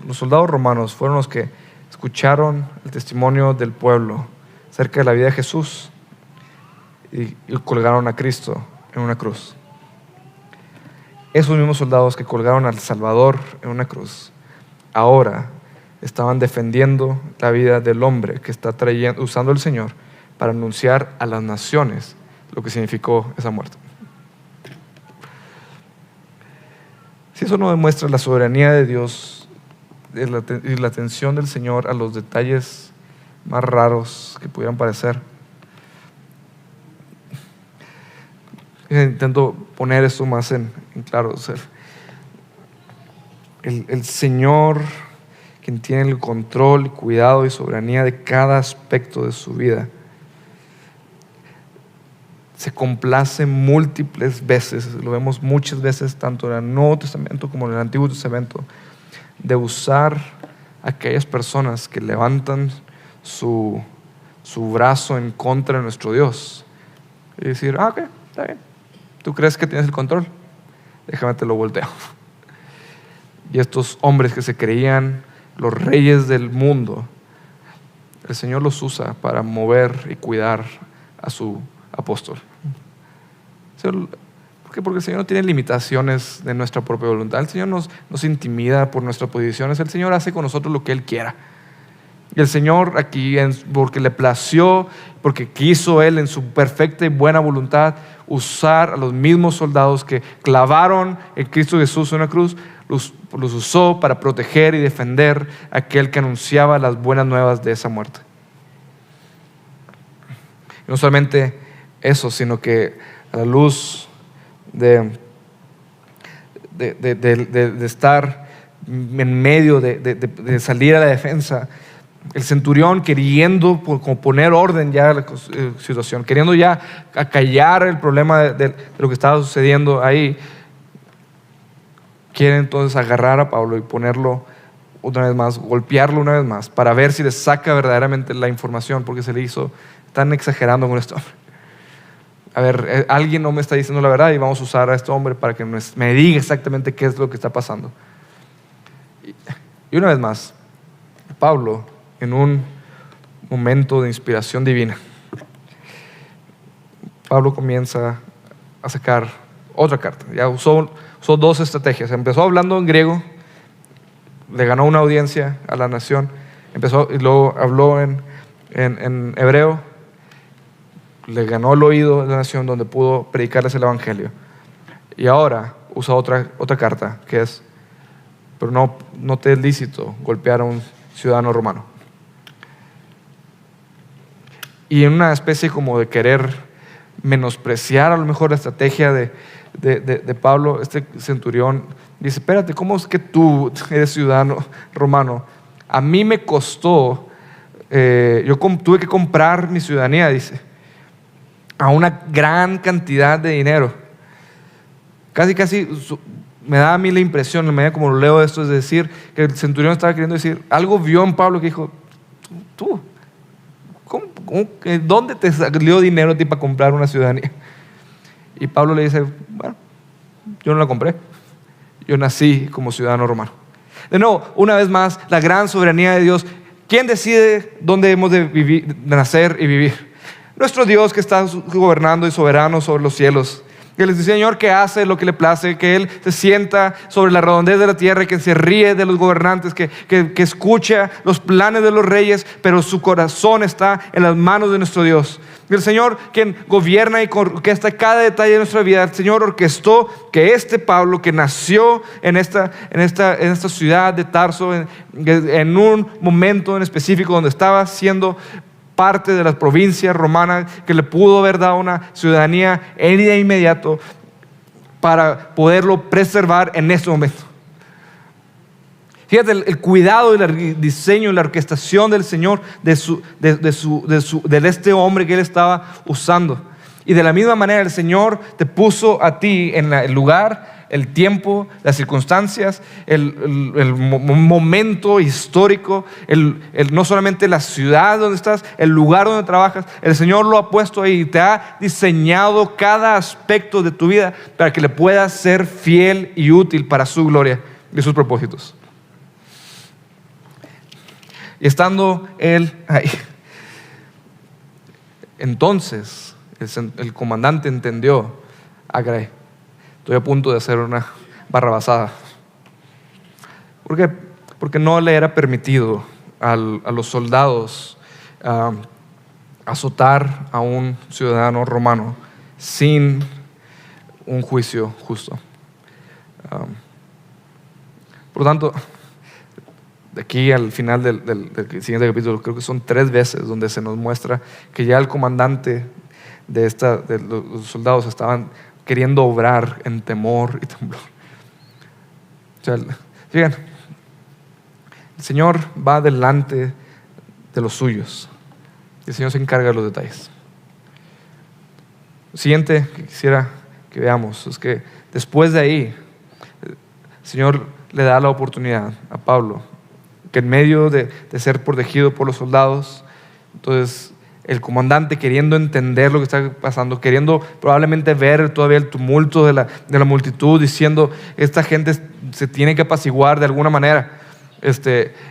los soldados romanos, fueron los que escucharon el testimonio del pueblo acerca de la vida de Jesús y colgaron a Cristo en una cruz. Esos mismos soldados que colgaron al Salvador en una cruz, ahora estaban defendiendo la vida del hombre que está usando el Señor para anunciar a las naciones lo que significó esa muerte. Si eso no demuestra la soberanía de Dios y la atención del Señor a los detalles más raros que pudieran parecer. Intento poner esto más en claro. O sea, el Señor, quien tiene el control, cuidado y soberanía de cada aspecto de su vida, se complace múltiples veces, lo vemos muchas veces tanto en el Nuevo Testamento como en el Antiguo Testamento, de usar a aquellas personas que levantan su brazo en contra de nuestro Dios y decir, ok, está bien, tú crees que tienes el control, déjame te lo volteo. Y estos hombres que se creían los reyes del mundo, el Señor los usa para mover y cuidar a su apóstol. ¿Por qué? Porque el Señor no tiene limitaciones de nuestra propia voluntad. El Señor nos intimida por nuestras posiciones. El Señor hace con nosotros lo que Él quiera. Y el Señor aquí, porque le plació, porque quiso Él en su perfecta y buena voluntad usar a los mismos soldados que clavaron en Cristo Jesús en una cruz, los usó para proteger y defender a aquel que anunciaba las buenas nuevas de esa muerte. Y no solamente eso, sino que a la luz de estar en medio de salir a la defensa, el centurión queriendo poner orden ya a la situación, queriendo ya acallar el problema de lo que estaba sucediendo ahí, quiere entonces agarrar a Pablo y ponerlo una vez más, golpearlo una vez más, para ver si le saca verdaderamente la información, porque se le hizo, están exagerando con esto. A ver, alguien no me está diciendo la verdad y vamos a usar a este hombre para que me diga exactamente qué es lo que está pasando. Y una vez más, Pablo, en un momento de inspiración divina, Pablo comienza a sacar otra carta. Ya usó dos estrategias. Empezó hablando en griego, le ganó una audiencia a la nación, y luego habló en hebreo, le ganó el oído de la nación donde pudo predicarles el evangelio. Y ahora usa otra carta que es, pero no te es lícito golpear a un ciudadano romano. Y en una especie como de querer menospreciar a lo mejor la estrategia de Pablo, este centurión dice, espérate, ¿cómo es que tú eres ciudadano romano? A mí me costó, yo tuve que comprar mi ciudadanía, dice, a una gran cantidad de dinero. Casi me da a mí la impresión, en la medida como lo leo esto, es decir, que el centurión estaba queriendo decir, algo vio en Pablo que dijo, tú, ¿dónde te salió dinero a ti para comprar una ciudadanía? Y Pablo le dice, bueno, yo no la compré, yo nací como ciudadano romano. De nuevo, una vez más, la gran soberanía de Dios. ¿Quién decide dónde hemos de nacer y vivir? Nuestro Dios, que está gobernando y soberano sobre los cielos. Que el Señor que hace lo que le place, que Él se sienta sobre la redondez de la tierra y que se ríe de los gobernantes, que escucha los planes de los reyes, pero su corazón está en las manos de nuestro Dios. El Señor, quien gobierna y orquesta cada detalle de nuestra vida. El Señor orquestó que este Pablo, que nació en esta ciudad de Tarso, en un momento en específico donde estaba siendo parte de las provincias romanas, que le pudo haber dado una ciudadanía de inmediato para poderlo preservar en este momento. Fíjate el cuidado y el diseño y la orquestación del Señor de este hombre que Él estaba usando. Y de la misma manera el Señor te puso a ti en el lugar, el tiempo, las circunstancias, el momento histórico, no solamente la ciudad donde estás, el lugar donde trabajas. El Señor lo ha puesto ahí y te ha diseñado cada aspecto de tu vida para que le puedas ser fiel y útil para su gloria y sus propósitos. Y estando Él ahí, entonces el comandante entendió, caray, estoy a punto de hacer una barrabasada. ¿Por qué? porque no le era permitido a los soldados azotar a un ciudadano romano sin un juicio justo. Por lo tanto, de aquí al final del siguiente capítulo, creo que son 3 veces donde se nos muestra que ya el comandante de los soldados estaban queriendo obrar en temor y temblor. O sea, fíjense, el Señor va delante de los suyos y el Señor se encarga de los detalles. Lo siguiente que quisiera que veamos es que después de ahí, el Señor le da la oportunidad a Pablo, que en medio de ser protegido por los soldados, entonces el comandante, queriendo entender lo que está pasando, queriendo probablemente ver todavía el tumulto de la multitud, diciendo, esta gente se tiene que apaciguar de alguna manera.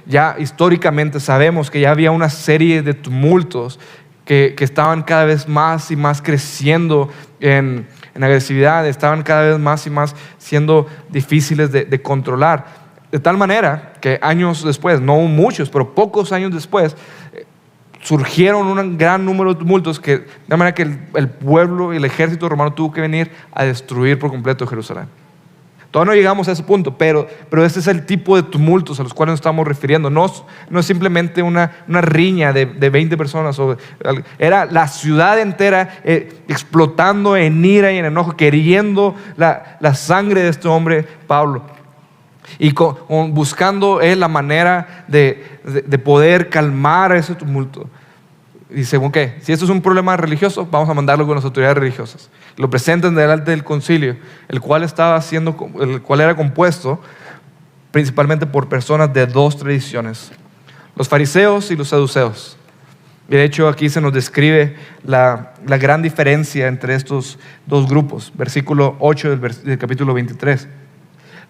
Ya históricamente sabemos que ya había una serie de tumultos que estaban cada vez más y más creciendo en agresividad, estaban cada vez más y más siendo difíciles de controlar. De tal manera que años después, no muchos, pero pocos años después, surgieron un gran número de tumultos de manera que el pueblo y el ejército romano tuvo que venir a destruir por completo Jerusalén. Todavía no llegamos a ese punto, pero este es el tipo de tumultos a los cuales nos estamos refiriendo. No es simplemente una riña de 20 personas. Era la ciudad entera explotando en ira y en enojo, queriendo la sangre de este hombre, Pablo. Y buscando él la manera de poder calmar ese tumulto. Dice, ok, si esto es un problema religioso, vamos a mandarlo con las autoridades religiosas. Lo presentan delante del concilio, el cual era compuesto principalmente por personas de 2 tradiciones, los fariseos y los saduceos. Y de hecho aquí se nos describe la gran diferencia entre estos 2 grupos. Versículo 8 del capítulo 23.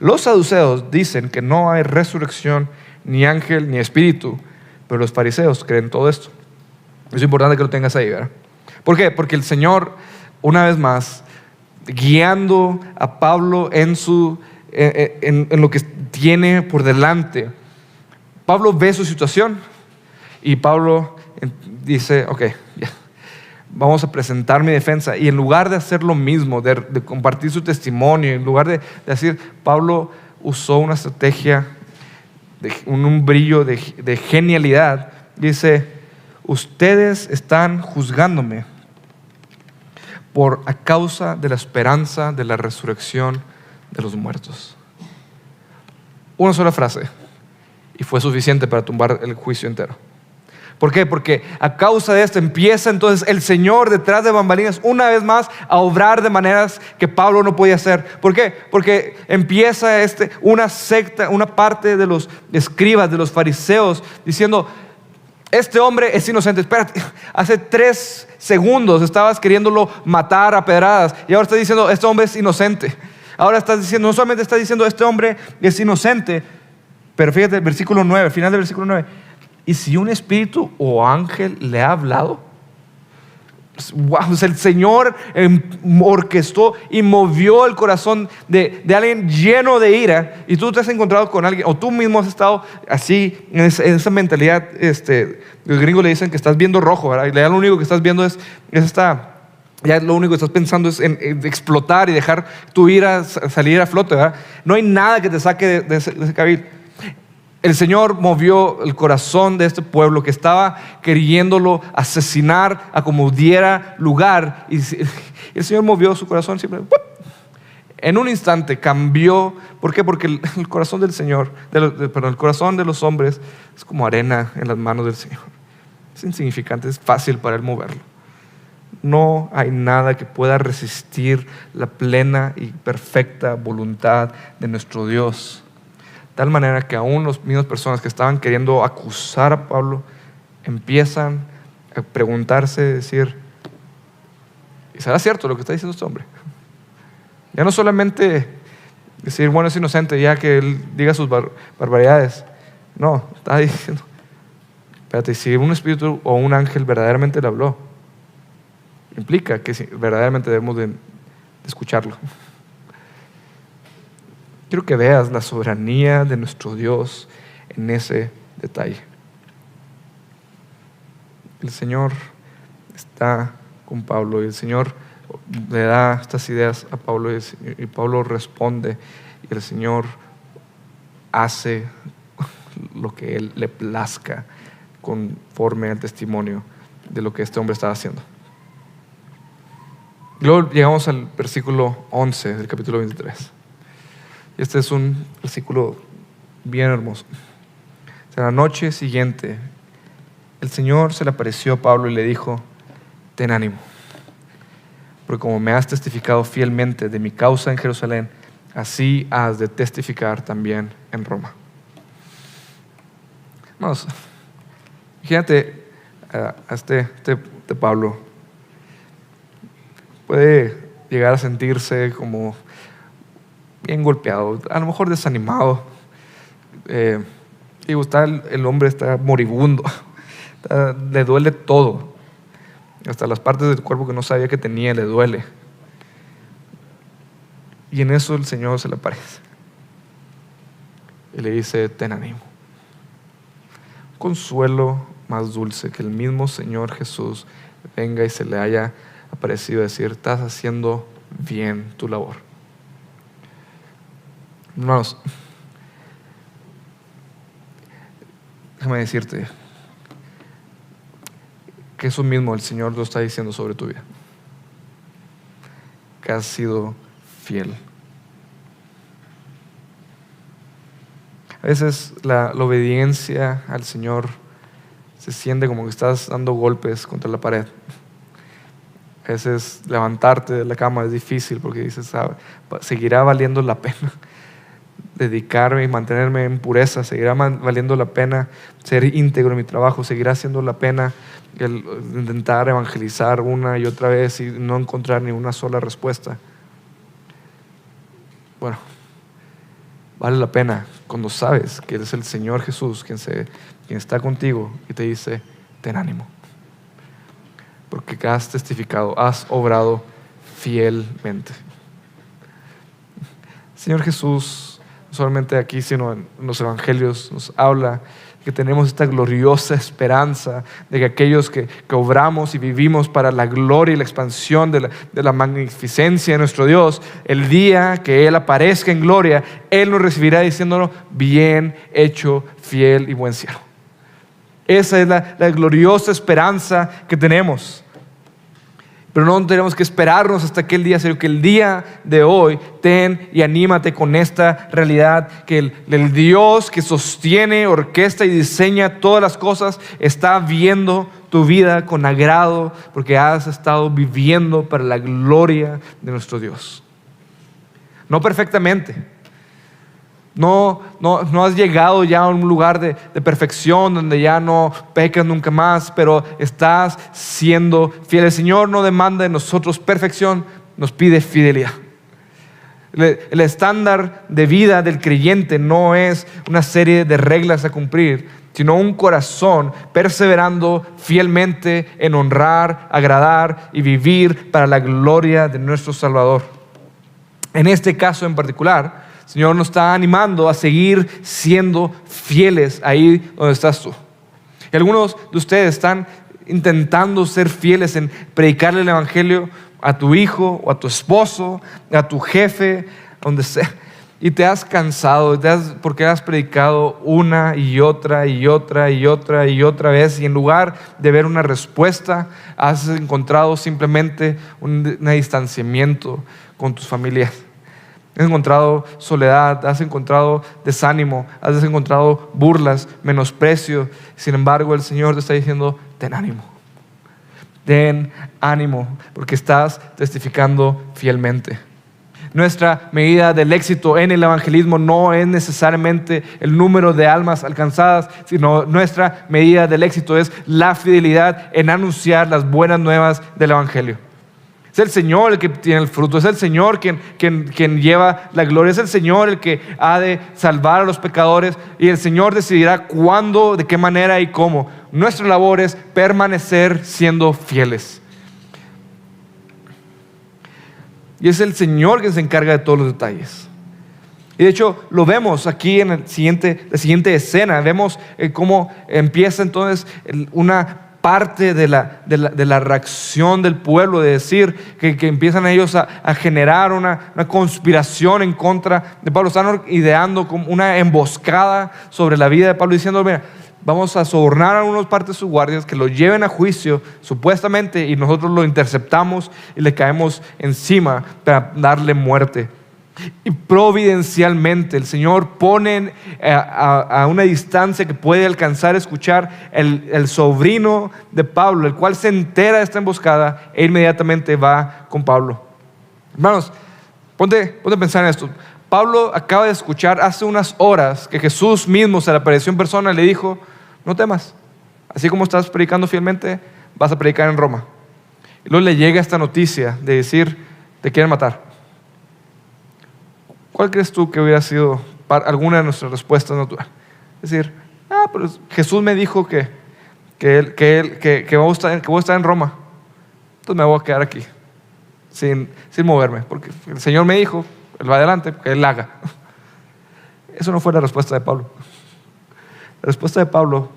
Los saduceos dicen que no hay resurrección, ni ángel, ni espíritu, pero los fariseos creen todo esto. Es importante que lo tengas ahí, ¿verdad? ¿Por qué? Porque el Señor, una vez más, guiando a Pablo en lo que tiene por delante, Pablo ve su situación y Pablo dice, ok, ya, vamos a presentar mi defensa. Y en lugar de hacer lo mismo, de compartir su testimonio, en lugar de decir, Pablo usó una estrategia, un brillo de genialidad, dice, ustedes están juzgándome a causa de la esperanza de la resurrección de los muertos. Una sola frase y fue suficiente para tumbar el juicio entero. ¿Por qué? Porque a causa de esto empieza entonces el Señor detrás de bambalinas una vez más a obrar de maneras que Pablo no podía hacer. ¿Por qué? Porque empieza una secta, una parte de los escribas, de los fariseos, diciendo, este hombre es inocente. Espérate, hace 3 segundos estabas queriéndolo matar a pedradas y ahora estás diciendo, este hombre es inocente. Ahora estás diciendo, no solamente estás diciendo, este hombre es inocente, pero fíjate el versículo 9, final del versículo 9. Y si un espíritu o ángel le ha hablado, wow, el Señor orquestó y movió el corazón de alguien lleno de ira, y tú te has encontrado con alguien, o tú mismo has estado así en esa mentalidad. Los gringos le dicen que estás viendo rojo, ¿verdad? Y ya lo único que estás viendo ya lo único que estás pensando es en explotar y dejar tu ira salir a flote, ¿verdad? No hay nada que te saque de ese cabil. El Señor movió el corazón de este pueblo que estaba queriéndolo asesinar a como diera lugar, y el Señor movió su corazón siempre. En un instante cambió. ¿Por qué? Porque el corazón del Señor, el corazón de los hombres es como arena en las manos del Señor. Es insignificante, es fácil para Él moverlo. No hay nada que pueda resistir la plena y perfecta voluntad de nuestro Dios. De tal manera que aún las mismas personas que estaban queriendo acusar a Pablo empiezan a preguntarse, decir, ¿y será cierto lo que está diciendo este hombre? Ya no solamente decir, bueno, es inocente, ya que él diga sus barbaridades. No, está diciendo, espérate, si un espíritu o un ángel verdaderamente le habló, implica que verdaderamente debemos de escucharlo. Quiero que veas la soberanía de nuestro Dios en ese detalle. El Señor está con Pablo y el Señor le da estas ideas a Pablo y Pablo responde y el Señor hace lo que Él le plazca conforme al testimonio de lo que este hombre estaba haciendo. Luego llegamos al versículo 11 del capítulo 23. Y este es un versículo bien hermoso. En la noche siguiente, el Señor se le apareció a Pablo y le dijo: ten ánimo, porque como me has testificado fielmente de mi causa en Jerusalén, así has de testificar también en Roma. Vamos, imagínate a este Pablo. Puede llegar a sentirse como bien golpeado, a lo mejor desanimado. El hombre está moribundo, le duele todo. Hasta las partes del cuerpo que no sabía que tenía le duele. Y en eso el Señor se le aparece y le dice: ten ánimo. Consuelo más dulce que el mismo Señor Jesús venga y se le haya aparecido a decir: estás haciendo bien tu labor. Hermanos, déjame decirte que eso mismo el Señor lo está diciendo sobre tu vida, que has sido fiel. A veces la obediencia al Señor se siente como que estás dando golpes contra la pared. A veces levantarte de la cama es difícil porque dices: seguirá valiendo la pena dedicarme y mantenerme en pureza, seguirá valiendo la pena ser íntegro en mi trabajo, seguirá siendo la pena el intentar evangelizar una y otra vez y no encontrar ni una sola respuesta. Bueno, vale la pena cuando sabes que es el Señor Jesús quien está contigo y te dice: ten ánimo, porque has testificado, has obrado fielmente. Señor Jesús, no solamente aquí, sino en los evangelios, nos habla que tenemos esta gloriosa esperanza de que aquellos que obramos y vivimos para la gloria y la expansión de la magnificencia de nuestro Dios, el día que Él aparezca en gloria, Él nos recibirá diciéndonos: bien hecho, fiel y buen siervo. Esa es la gloriosa esperanza que tenemos. Pero no tenemos que esperarnos hasta aquel día, sino que el día de hoy ten y anímate con esta realidad, que el Dios que sostiene, orquesta y diseña todas las cosas está viendo tu vida con agrado, porque has estado viviendo para la gloria de nuestro Dios. No perfectamente. No has llegado ya a un lugar de perfección donde ya no pecas nunca más, pero estás siendo fiel. El Señor no demanda de nosotros perfección, nos pide fidelidad. El estándar de vida del creyente no es una serie de reglas a cumplir, sino un corazón perseverando fielmente en honrar, agradar y vivir para la gloria de nuestro Salvador. En este caso en particular, el Señor nos está animando a seguir siendo fieles ahí donde estás tú. Y algunos de ustedes están intentando ser fieles en predicarle el evangelio a tu hijo o a tu esposo, a tu jefe, donde sea. Y te has cansado porque has predicado una y otra y otra y otra y otra vez, y en lugar de ver una respuesta, has encontrado simplemente un distanciamiento con tus familias. Has encontrado soledad, has encontrado desánimo, has encontrado burlas, menosprecio. Sin embargo, el Señor te está diciendo: ten ánimo. Ten ánimo, porque estás testificando fielmente. Nuestra medida del éxito en el evangelismo no es necesariamente el número de almas alcanzadas, sino nuestra medida del éxito es la fidelidad en anunciar las buenas nuevas del evangelio. Es el Señor el que tiene el fruto, es el Señor quien lleva la gloria, es el Señor el que ha de salvar a los pecadores, y el Señor decidirá cuándo, de qué manera y cómo. Nuestra labor es permanecer siendo fieles. Y es el Señor quien se encarga de todos los detalles. Y de hecho lo vemos aquí en la siguiente escena. Vemos cómo empieza entonces una parte de la reacción del pueblo, de decir que empiezan ellos a generar una conspiración en contra de Pablo. Están ideando como una emboscada sobre la vida de Pablo, diciendo: mira, vamos a sobornar a unos partes de sus guardias que lo lleven a juicio supuestamente, y nosotros lo interceptamos y le caemos encima para darle muerte. Y providencialmente el Señor pone a una distancia que puede alcanzar a escuchar el sobrino de Pablo, el cual se entera de esta emboscada e inmediatamente va con Pablo. Hermanos, ponte a pensar en esto. Pablo acaba de escuchar hace unas horas que Jesús mismo se le apareció en persona y le dijo: no temas, así como estás predicando fielmente, vas a predicar en Roma. Y luego le llega esta noticia de decir: te quieren matar. ¿Cuál crees tú que hubiera sido alguna de nuestras respuestas naturales? Es decir: pero Jesús me dijo que voy a estar en Roma, entonces me voy a quedar aquí sin moverme, porque el Señor me dijo, Él va adelante, que Él haga. Eso no fue la respuesta de Pablo. La respuesta de Pablo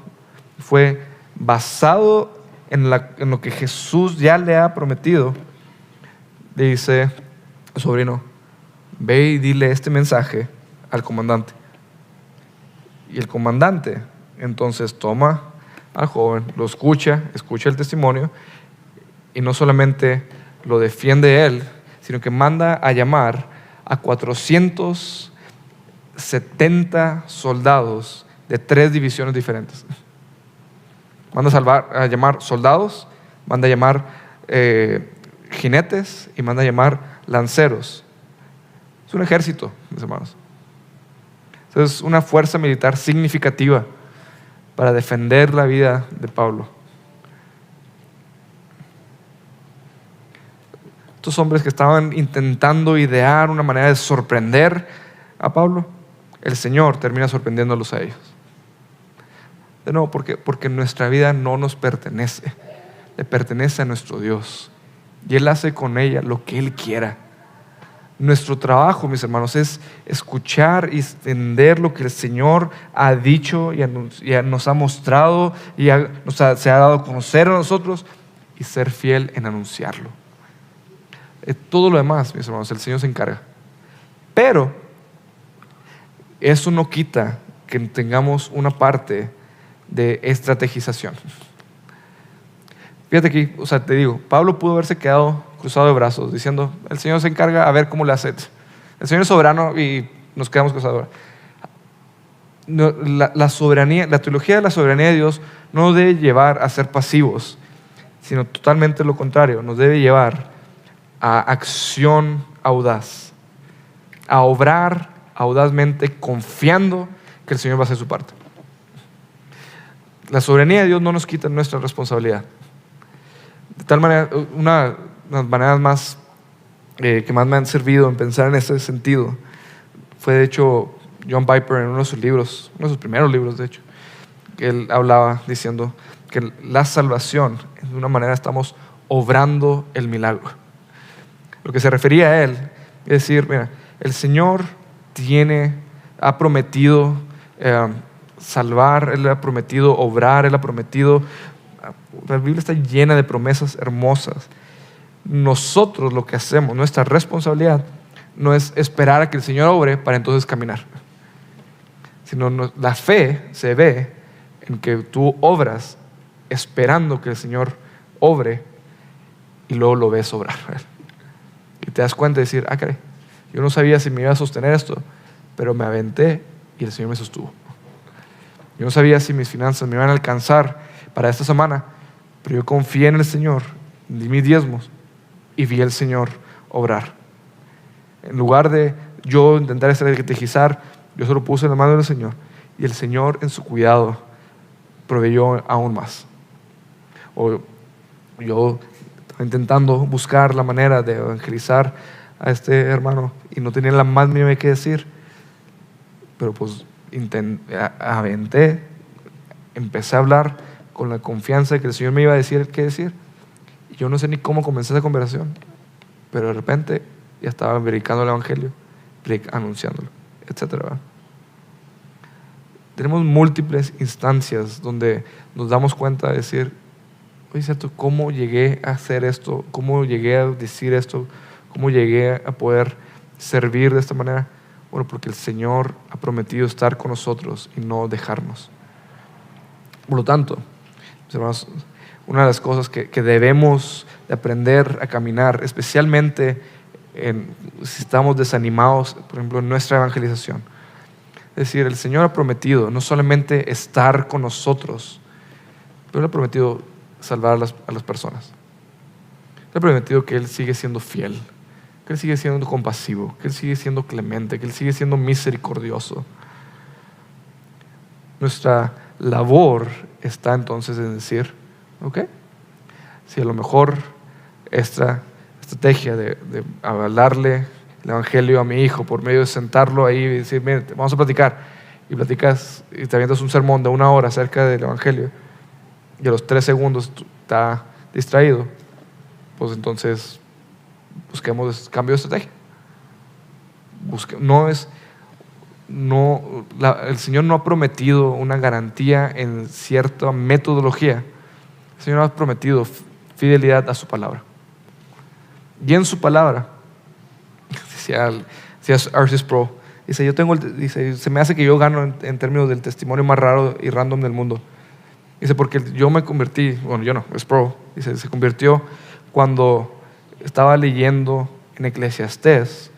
fue basado en lo que Jesús ya le ha prometido. Le dice: sobrino, ve y dile este mensaje al comandante. Y el comandante entonces toma al joven, lo escucha el testimonio, y no solamente lo defiende él, sino que manda a llamar a 470 soldados de 3 divisiones diferentes. Manda a llamar soldados, manda a llamar jinetes, y manda a llamar lanceros. Es un ejército, mis hermanos. Es una fuerza militar significativa para defender la vida de Pablo. Estos hombres que estaban intentando idear una manera de sorprender a Pablo, el Señor termina sorprendiéndolos a ellos. De nuevo, porque nuestra vida no nos pertenece, le pertenece a nuestro Dios, y Él hace con ella lo que Él quiera. Nuestro trabajo, mis hermanos, es escuchar y entender lo que el Señor ha dicho y nos ha mostrado y se ha dado a conocer a nosotros, y ser fiel en anunciarlo. Todo lo demás, mis hermanos, el Señor se encarga. Pero eso no quita que tengamos una parte de estrategización. Fíjate aquí, te digo, Pablo pudo haberse quedado cruzado de brazos diciendo: el Señor se encarga, a ver cómo le hace. El Señor es soberano y nos quedamos cruzados. No, la soberanía, la teología de la soberanía de Dios no nos debe llevar a ser pasivos, sino totalmente lo contrario. Nos debe llevar a acción audaz, a obrar audazmente, confiando que el Señor va a hacer su parte. La soberanía de Dios no nos quita nuestra responsabilidad. De tal manera, una de las maneras más que más me han servido en pensar en ese sentido fue, de hecho, John Piper, en uno de sus libros, uno de sus primeros libros, de hecho, que él hablaba diciendo que la salvación, de una manera, estamos obrando el milagro. Lo que se refería a él es decir: mira, el Señor ha prometido salvar, Él ha prometido obrar, Él ha prometido. La Biblia está llena de promesas hermosas. Nosotros lo que hacemos, nuestra responsabilidad, no es esperar a que el Señor obre para entonces caminar, sino la fe se ve en que tú obras esperando que el Señor obre, y luego lo ves obrar. Y te das cuenta de decir: caray, yo no sabía si me iba a sostener esto, pero me aventé y el Señor me sostuvo. Yo no sabía si mis finanzas me iban a alcanzar para esta semana, pero yo confié en el Señor, di mis diezmos y vi al Señor obrar. En lugar de yo intentar estrategizar, yo solo puse en la mano del Señor, y el Señor, en su cuidado, proveyó aún más. O yo estaba intentando buscar la manera de evangelizar a este hermano y no tenía la más mínima que decir, pero pues aventé, empecé a hablar con la confianza de que el Señor me iba a decir qué decir, y yo no sé ni cómo comencé esa conversación, pero de repente ya estaba predicando el evangelio, anunciándolo. etcétera, ¿verdad? Tenemos múltiples instancias donde nos damos cuenta de decir, oye, ¿cierto? ¿Cómo llegué a hacer esto? ¿Cómo llegué a decir esto? ¿Cómo llegué a poder servir de esta manera? Bueno, porque el Señor ha prometido estar con nosotros y no dejarnos. Por lo tanto, mis hermanos, una de las cosas que debemos de aprender a caminar, especialmente si estamos desanimados, por ejemplo, en nuestra evangelización. Es decir, el Señor ha prometido no solamente estar con nosotros, pero Él ha prometido salvar a las personas. Él ha prometido que Él sigue siendo fiel, que Él sigue siendo compasivo, que Él sigue siendo clemente, que Él sigue siendo misericordioso. Nuestra labor está entonces en decir, ok, si a lo mejor esta estrategia de hablarle el evangelio a mi hijo por medio de sentarlo ahí y decir, mire, vamos a platicar, y platicas y te avientas un sermón de 1 hora acerca del evangelio y a los 3 segundos está distraído, pues entonces busquemos cambio de estrategia. El Señor no ha prometido una garantía en cierta metodología. El Señor ha prometido fidelidad a su palabra. Y en su palabra, decía R.C. Sproul, dice, se me hace que yo gano en términos del testimonio más raro y random del mundo. Dice, porque yo me convertí, bueno, yo no, Sproul, dice, se convirtió cuando estaba leyendo en Eclesiastés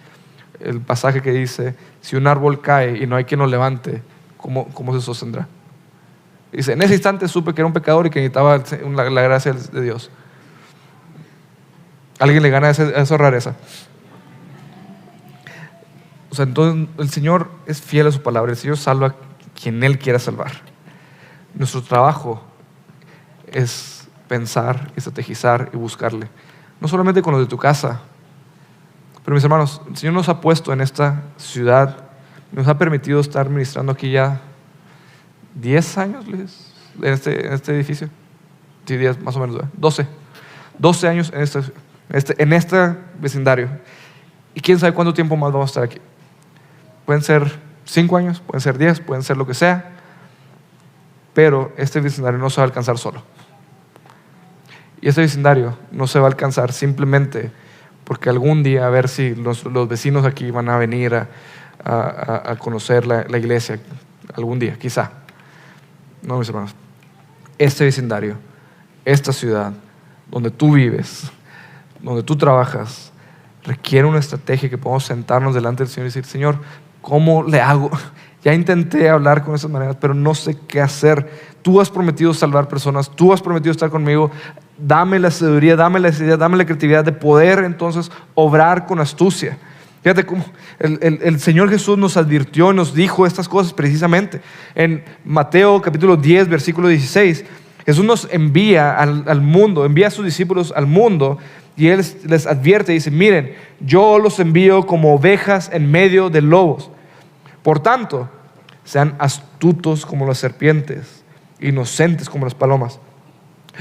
el pasaje que dice, si un árbol cae y no hay quien lo levante, ¿cómo se sostendrá? Dice, en ese instante supe que era un pecador y que necesitaba la gracia de Dios. ¿Alguien le gana a esa rareza? O sea, entonces el Señor es fiel a su palabra. El Señor salva a quien Él quiera salvar. Nuestro trabajo es pensar, estrategizar y buscarle. No solamente con los de tu casa, pero mis hermanos, el Señor nos ha puesto en esta ciudad, nos ha permitido estar ministrando aquí ya 10 años, Luis, en este edificio. Sí, 10 más o menos, 12 años en este vecindario. Y quién sabe cuánto tiempo más vamos a estar aquí. Pueden ser 5 años, pueden ser 10, pueden ser lo que sea, pero este vecindario no se va a alcanzar solo. Y este vecindario no se va a alcanzar simplemente porque algún día, a ver si los vecinos aquí van a venir a conocer la iglesia, algún día, quizá. No, mis hermanos. Este vecindario, esta ciudad, donde tú vives, donde tú trabajas, requiere una estrategia que podamos sentarnos delante del Señor y decir, Señor, ¿cómo le hago? Ya intenté hablar con esas maneras, pero no sé qué hacer. Tú has prometido salvar personas, tú has prometido estar conmigo. Dame la sabiduría, dame la ideas, dame la creatividad de poder entonces obrar con astucia. Fíjate cómo el Señor Jesús nos advirtió y nos dijo estas cosas precisamente. En Mateo capítulo 10, versículo 16, Jesús nos envía al mundo, envía a sus discípulos al mundo y Él les advierte y dice, miren, yo los envío como ovejas en medio de lobos. Por tanto, sean astutos como las serpientes, inocentes como las palomas.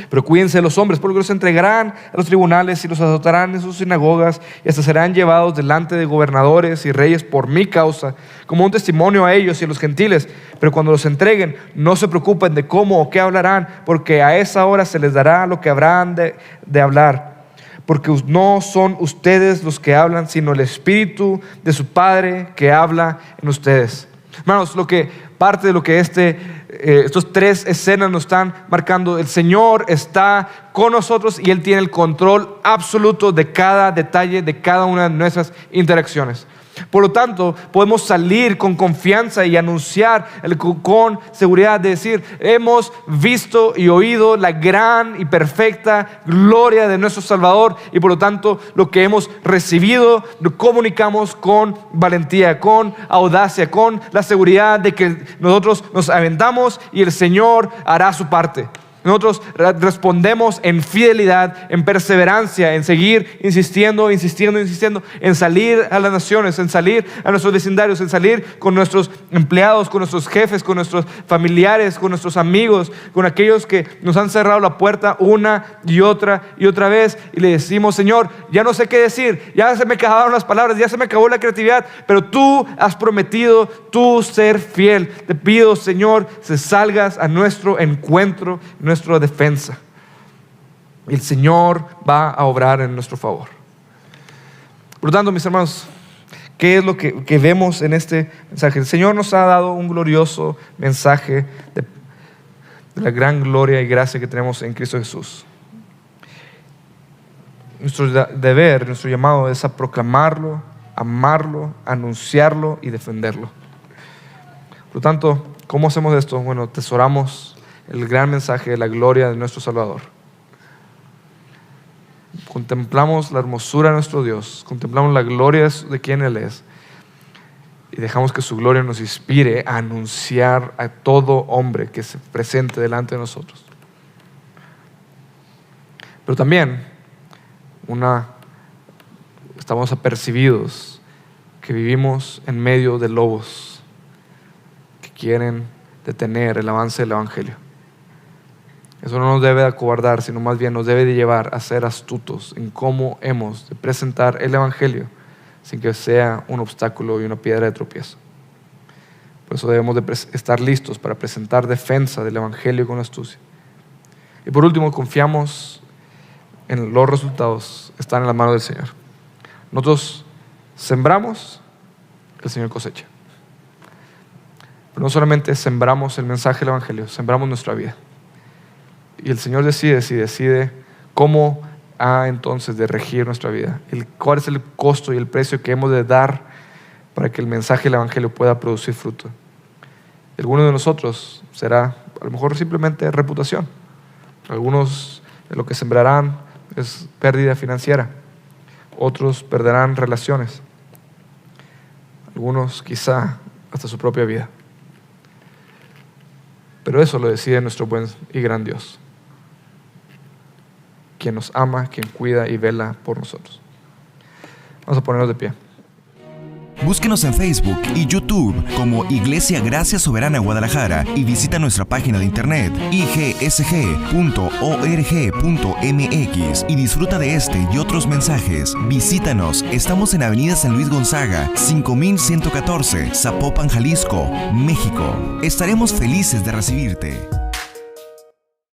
Pero cuídense de los hombres, porque los entregarán a los tribunales y los azotarán en sus sinagogas y hasta serán llevados delante de gobernadores y reyes por mi causa, como un testimonio a ellos y a los gentiles. Pero cuando los entreguen, no se preocupen de cómo o qué hablarán, porque a esa hora se les dará lo que habrán de hablar. Porque no son ustedes los que hablan, sino el Espíritu de su Padre que habla en ustedes. Hermanos, parte de lo que estos 3 escenas nos están marcando, el Señor está con nosotros y Él tiene el control absoluto de cada detalle, de cada una de nuestras interacciones. Por lo tanto, podemos salir con confianza y anunciar con seguridad de decir, hemos visto y oído la gran y perfecta gloria de nuestro Salvador y por lo tanto lo que hemos recibido lo comunicamos con valentía, con audacia, con la seguridad de que nosotros nos aventamos y el Señor hará su parte. Nosotros respondemos en fidelidad, en perseverancia, en seguir insistiendo, en salir a las naciones, en salir a nuestros vecindarios, en salir con nuestros empleados, con nuestros jefes, con nuestros familiares, con nuestros amigos, con aquellos que nos han cerrado la puerta una y otra vez, y le decimos: Señor, ya no sé qué decir, ya se me acabaron las palabras, ya se me acabó la creatividad, pero tú has prometido tú ser fiel. Te pido, Señor, que salgas a nuestro encuentro, nuestra defensa. El Señor va a obrar en nuestro favor. Por lo tanto, mis hermanos, ¿qué es lo que vemos en este mensaje? El Señor nos ha dado un glorioso mensaje de la gran gloria y gracia que tenemos en Cristo Jesús. Nuestro deber, nuestro llamado es a proclamarlo, amarlo, anunciarlo y defenderlo. Por lo tanto, ¿cómo hacemos esto? Bueno, atesoramos el gran mensaje de la gloria de nuestro Salvador. Contemplamos la hermosura de nuestro Dios, contemplamos la gloria de quien Él es, y dejamos que su gloria nos inspire a anunciar a todo hombre que se presente delante de nosotros. Pero también estamos apercibidos que vivimos en medio de lobos que quieren detener el avance del Evangelio. Eso no nos debe de acobardar, sino más bien nos debe de llevar a ser astutos en cómo hemos de presentar el Evangelio sin que sea un obstáculo y una piedra de tropiezo. Por eso debemos de estar listos para presentar defensa del Evangelio con astucia. Y por último, confiamos en los resultados, están en las manos del Señor. Nosotros sembramos, el Señor cosecha. Pero no solamente sembramos el mensaje del Evangelio, sembramos nuestra vida. Y el Señor decide si decide cómo ha entonces de regir nuestra vida. Cuál es el costo y el precio que hemos de dar para que el mensaje del Evangelio pueda producir fruto. Algunos de nosotros será a lo mejor simplemente reputación. Algunos de lo que sembrarán es pérdida financiera. Otros perderán relaciones. Algunos quizá hasta su propia vida. Pero eso lo decide nuestro buen y gran Dios, quien nos ama, quien cuida y vela por nosotros. Vamos a ponernos de pie. Búsquenos en Facebook y YouTube como Iglesia Gracia Soberana Guadalajara y visita nuestra página de internet igsg.org.mx y disfruta de este y otros mensajes. Visítanos, estamos en Avenida San Luis Gonzaga, 5114, Zapopan, Jalisco, México. Estaremos felices de recibirte.